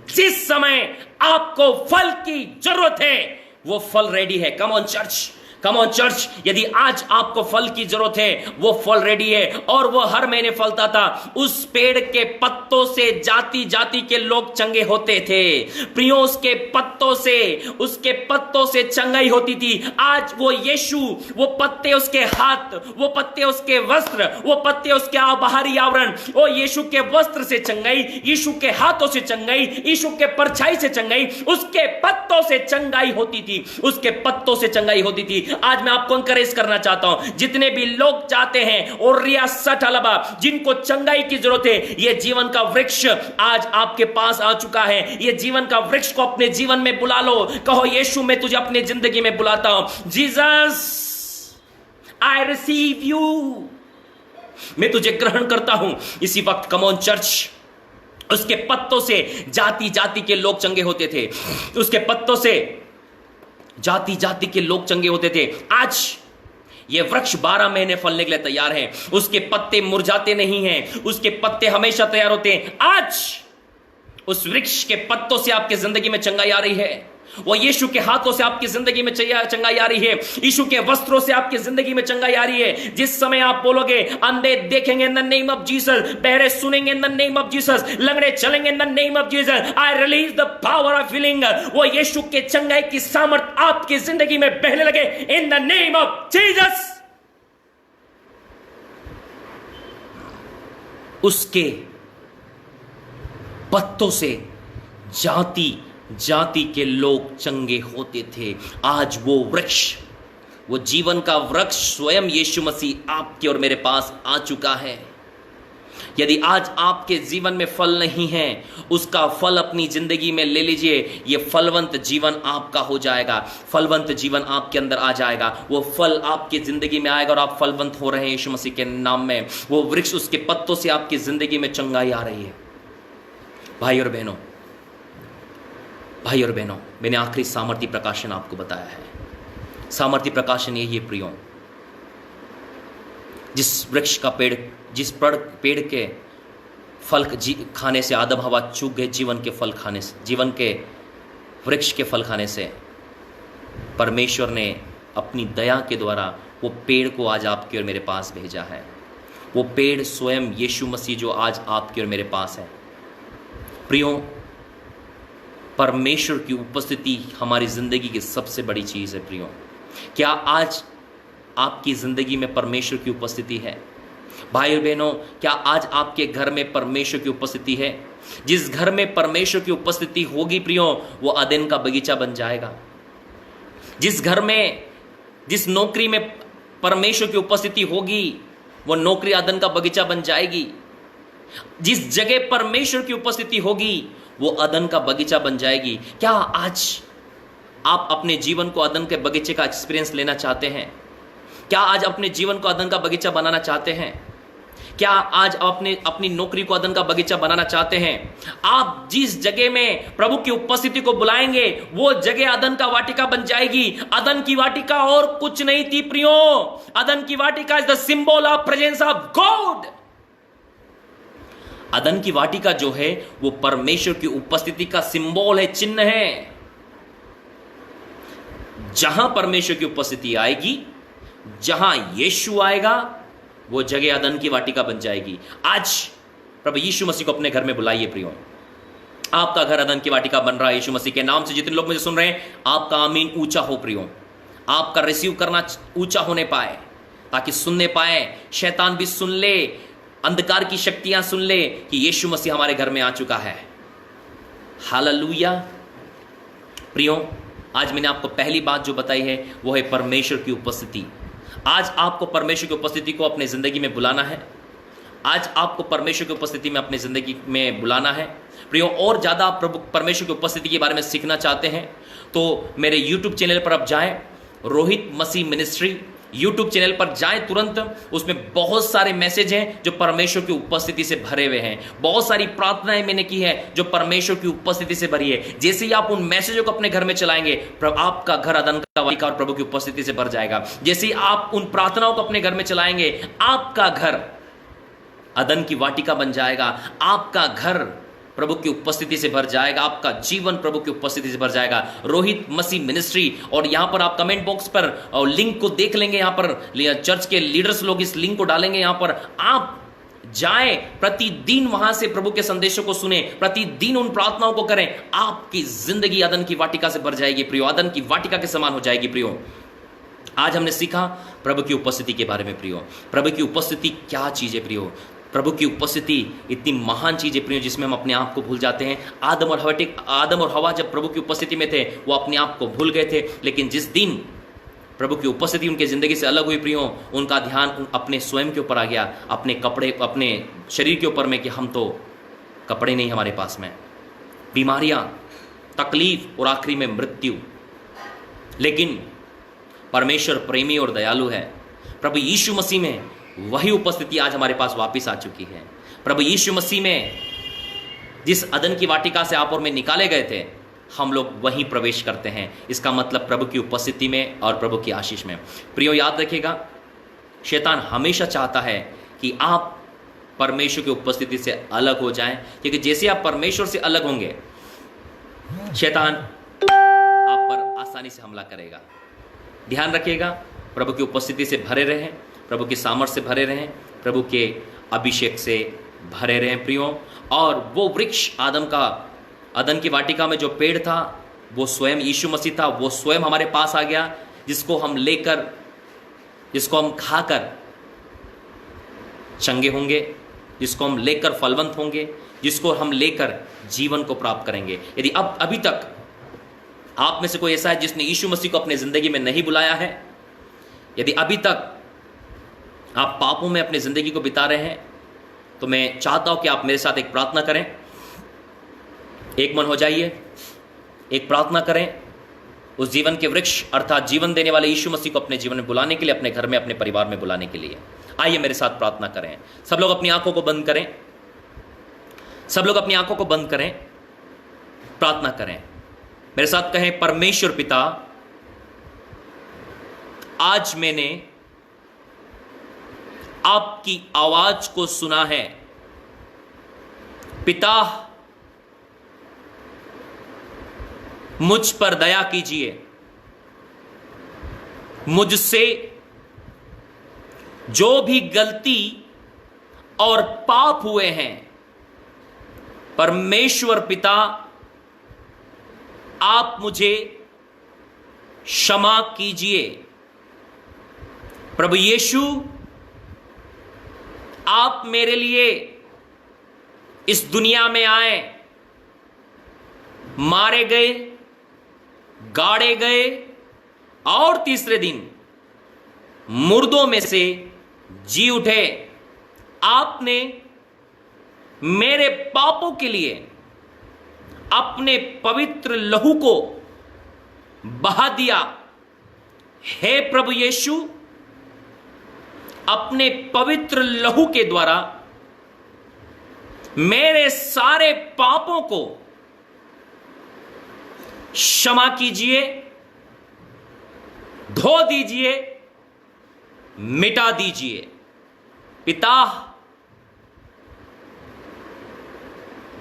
जिस समय आपको फल की जरूरत है वो फल रेडी है। Come on church, come on church. यदि आज आपको फल की जरूरत है, वो फल रेडी है और वो हर महीने फलता था। उस पेड़ के पत्तों से जाति जाति के लोग चंगे होते थे प्रियो। उसके पत्तों से, उसके पत्तों से चंगाई होती थी। आज वो यीशु, वो पत्ते उसके हाथ, वो पत्ते उसके वस्त्र, वो पत्ते उसके बाहरी आवरण, वो यीशु के वस्त्र से चंगाई, यीशु के हाथों से चंगाई, यीशु के परछाई से चंगाई, उसके पत्तों से चंगाई होती थी, उसके पत्तों से चंगाई होती थी। आज मैं आपको एनकरेज करना चाहता हूं, जितने भी लोग चाहते हैं और रियासत अलबा, जिनको चंगाई की जरूरत है, ये जीवन का वृक्ष आज आपके पास आ चुका है। ये जीवन का वृक्ष को अपने जीवन में बुला लो। कहो यीशु मैं तुझे अपने जिंदगी में बुलाता हूं। जीसस आई रिसीव यू, मैं तुझे ग्रहण करता हूं इसी वक्त। कम ऑन चर्च। उसके पत्तों से जाति जाति के लोग चंगे होते थे। उसके पत्तों से जाति जाति के लोग चंगे होते थे। आज ये वृक्ष 12 महीने फलने के लिए तैयार है। उसके पत्ते मुरझाते नहीं हैं, उसके पत्ते हमेशा तैयार होते हैं। आज उस वृक्ष के पत्तों से आपके जिंदगी में चंगाई आ रही है। वो यीशु के हाथों से आपकी जिंदगी में चंगाई आ रही है, यीशु के वस्त्रों से आपकी जिंदगी में चंगाई आ रही है। जिस समय आप बोलोगे अंधे देखेंगे इन द नेम ऑफ जीसस, बहरे सुनेंगे इन द नेम ऑफ जीसस, लंगड़े चलेंगे इन the name of Jesus, I release the power of healing. वो यीशु के चंगाई की सामर्थ आपकी जिंदगी में बहने लगे इन द नेम ऑफ जीसस। उसके पत्तों से जाति जाति के लोग चंगे होते थे। आज वो वृक्ष, वो जीवन का वृक्ष स्वयं यीशु मसीह आपके और मेरे पास आ चुका है। यदि आज आपके जीवन में फल नहीं है, उसका फल अपनी जिंदगी में ले लीजिए। ये फलवंत जीवन आपका हो जाएगा, फलवंत जीवन आपके अंदर आ जाएगा। वो फल आपकी जिंदगी में आएगा और आप फलवंत हो रहे हैं यीशु मसीह के नाम में। वो वृक्ष, उसके पत्तों से आपकी जिंदगी में चंगाई आ रही है। भाई और बहनों, भाई और बहनों, मैंने आखिरी सामर्थ्य प्रकाशन आपको बताया है। सामर्थ्य प्रकाशन यही है प्रियो, जिस वृक्ष का पेड़, जिस पेड़ के फल खाने से आदम हवा चूक गए, जीवन के फल खाने से, जीवन के वृक्ष के फल खाने से परमेश्वर ने अपनी दया के द्वारा वो पेड़ को आज आपके और मेरे पास भेजा है। वो पेड़ स्वयं यीशु मसीह जो आज आपके और मेरे पास है। प्रियो, परमेश्वर की उपस्थिति हमारी जिंदगी की सबसे बड़ी चीज है। प्रियो, क्या आज आपकी जिंदगी में परमेश्वर की उपस्थिति है? भाई और बहनों, क्या आज आपके घर में परमेश्वर की उपस्थिति है? जिस घर में परमेश्वर की उपस्थिति होगी प्रियो, वो अदन का बगीचा बन जाएगा। जिस घर में, जिस नौकरी में परमेश्वर की उपस्थिति होगी, वो नौकरी अदन का बगीचा बन जाएगी। जिस जगह परमेश्वर की उपस्थिति होगी, वो अदन का बगीचा बन जाएगी। क्या आज आप अपने जीवन को अदन के बगीचे का एक्सपीरियंस लेना चाहते हैं? क्या आज अपने जीवन को अदन का बगीचा बनाना चाहते हैं? क्या आज अपनी नौकरी को अदन का बगीचा बनाना चाहते हैं? आप जिस जगह में प्रभु की उपस्थिति को बुलाएंगे, वो जगह अदन का वाटिका बन जाएगी। अदन की वाटिका और कुछ नहीं थी प्रियो, अदन की वाटिका is the symbol of presence of God. अदन की वाटिका जो है वो परमेश्वर की उपस्थिति का सिंबल है, चिन्ह है। जहां परमेश्वर की उपस्थिति आएगी, जहां यीशु आएगा, वो जगह अदन की वाटिका बन जाएगी। आज प्रभु यीशु मसीह को अपने घर में बुलाइए प्रियो। आपका घर अदन की वाटिका बन रहा है यीशु मसीह के नाम से। जितने लोग मुझे सुन रहे हैं, आपका आमीन ऊंचा हो प्रियो, आपका रिसीव करना ऊंचा होने पाए, ताकि सुनने पाए, शैतान भी सुन ले, अंधकार की शक्तियां सुन ले कि यीशु मसीह हमारे घर में आ चुका है। हालेलुया। प्रियो, आज मैंने आपको पहली बात जो बताई है वो है परमेश्वर की उपस्थिति। आज आपको परमेश्वर की उपस्थिति को अपने जिंदगी में बुलाना है। आज आपको परमेश्वर की उपस्थिति में अपनी जिंदगी में बुलाना है प्रियो। और ज्यादा आप प्रभु परमेश्वर की उपस्थिति के बारे में सीखना चाहते हैं तो मेरे यूट्यूब चैनल पर आप जाएं, रोहित मसीह मिनिस्ट्री यूट्यूब चैनल पर जाएं तुरंत। उसमें बहुत सारे मैसेज हैं जो परमेश्वर की उपस्थिति से भरे हुए हैं। बहुत सारी प्रार्थनाएं मैंने की है जो परमेश्वर की उपस्थिति से भरी है। जैसे ही आप उन मैसेजों को अपने घर में चलाएंगे, आपका घर अदन का वाटिका और प्रभु की उपस्थिति से भर जाएगा। जैसे ही आप उन प्रार्थनाओं को अपने घर में चलाएंगे, आपका घर अदन की वाटिका बन जाएगा। आपका घर प्रभु की उपस्थिति से भर जाएगा, आपका जीवन प्रभु की उपस्थिति से भर जाएगा। रोहित मसीह मिनिस्ट्री, और यहां पर आप कमेंट बॉक्स पर लिंक को देख लेंगे। यहां पर चर्च के लीडर्स लोग इस लिंक को डालेंगे। यहां पर आप जाएं, प्रतिदिन वहां से प्रभु के संदेशों को सुने, प्रतिदिन उन प्रार्थनाओं को करें। आपकी जिंदगी अदन की वाटिका से भर जाएगी प्रियो, अदन की वाटिका के समान हो जाएगी प्रियो। आज हमने सीखा प्रभु की उपस्थिति के बारे में प्रियो। प्रभु की उपस्थिति क्या चीज है प्रियो? प्रभु की उपस्थिति इतनी महान चीज है प्रियो, जिसमें हम अपने आप को भूल जाते हैं। आदम और हवा जब प्रभु की उपस्थिति में थे, वो अपने आप को भूल गए थे। लेकिन जिस दिन प्रभु की उपस्थिति उनके जिंदगी से अलग हुई प्रियो, उनका ध्यान अपने स्वयं के ऊपर आ गया, अपने कपड़े, अपने शरीर के ऊपर में, कि हम तो कपड़े नहीं हमारे पास में, बीमारियां, तकलीफ और आखिरी में मृत्यु। लेकिन परमेश्वर प्रेमी और दयालु है। प्रभु यीशु मसीह में वही उपस्थिति आज हमारे पास वापस आ चुकी है। प्रभु यीशु मसीह में जिस अदन की वाटिका से आप और मैं निकाले गए थे, हम लोग वहीं प्रवेश करते हैं। इसका मतलब प्रभु की उपस्थिति में और प्रभु की आशीष में। प्रियो, याद रखिएगा, शैतान हमेशा चाहता है कि आप परमेश्वर की उपस्थिति से अलग हो जाएं, क्योंकि जैसे आप परमेश्वर से अलग होंगे, शैतान आसानी से हमला करेगा। ध्यान रखिएगा, प्रभु की उपस्थिति से भरे रहें, प्रभु की सामर्थ से भरे रहें, प्रभु के अभिषेक से भरे रहें प्रियो। और वो वृक्ष आदन की वाटिका में जो पेड़ था वो स्वयं यीशु मसीह था, वो स्वयं हमारे पास आ गया, जिसको हम खाकर चंगे होंगे, जिसको हम लेकर फलवंत होंगे, जिसको हम लेकर जीवन को प्राप्त करेंगे। यदि अभी तक आप में से कोई ऐसा है जिसने यीशु मसीह को अपनी जिंदगी में नहीं बुलाया है, यदि अभी तक आप पापों में अपनी जिंदगी को बिता रहे हैं, तो मैं चाहता हूं कि आप मेरे साथ एक प्रार्थना करें। एक मन हो जाइए, एक प्रार्थना करें उस जीवन के वृक्ष अर्थात जीवन देने वाले यीशु मसीह को अपने जीवन में बुलाने के लिए, अपने घर में, अपने परिवार में बुलाने के लिए। आइए मेरे साथ प्रार्थना करें। सब लोग अपनी आंखों को बंद करें, सब लोग अपनी आंखों को बंद करें, प्रार्थना करें। मेरे साथ कहें, परमेश्वर पिता, आज मैंने आपकी आवाज को सुना है। पिता, मुझ पर दया कीजिए, मुझसे जो भी गलती और पाप हुए हैं, परमेश्वर पिता, आप मुझे क्षमा कीजिए। प्रभु यीशु, आप मेरे लिए इस दुनिया में आए, मारे गए, गाड़े गए और तीसरे दिन मुर्दों में से जी उठे। आपने मेरे पापों के लिए अपने पवित्र लहू को बहा दिया। हे प्रभु यीशु, अपने पवित्र लहू के द्वारा मेरे सारे पापों को क्षमा कीजिए, धो दीजिए, मिटा दीजिए। पिता,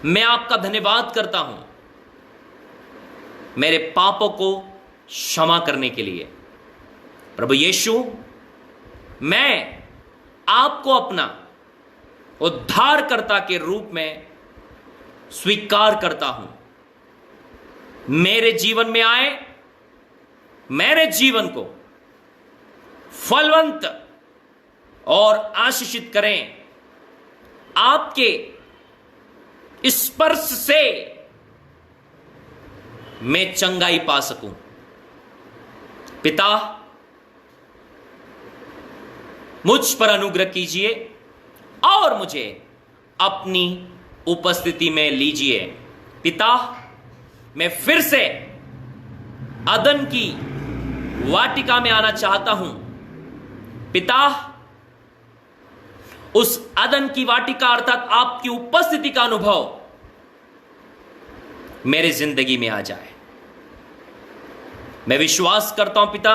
मैं आपका धन्यवाद करता हूं मेरे पापों को क्षमा करने के लिए। प्रभु यीशु, मैं आपको अपना उद्धारकर्ता के रूप में स्वीकार करता हूं। मेरे जीवन में आए, मेरे जीवन को फलवंत और आशीषित करें। आपके स्पर्श से मैं चंगाई पा सकूं। पिता, मुझ पर अनुग्रह कीजिए और मुझे अपनी उपस्थिति में लीजिए। पिता, मैं फिर से अदन की वाटिका में आना चाहता हूं। पिता, उस अदन की वाटिका अर्थात आपकी उपस्थिति का अनुभव मेरी जिंदगी में आ जाए। मैं विश्वास करता हूं पिता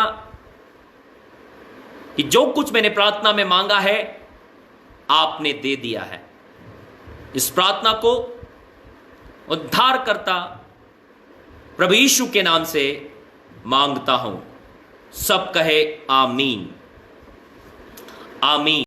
कि जो कुछ मैंने प्रार्थना में मांगा है आपने दे दिया है। इस प्रार्थना को उद्धारकर्ता प्रभु यीशु के नाम से मांगता हूं। सब कहे आमीन, आमीन।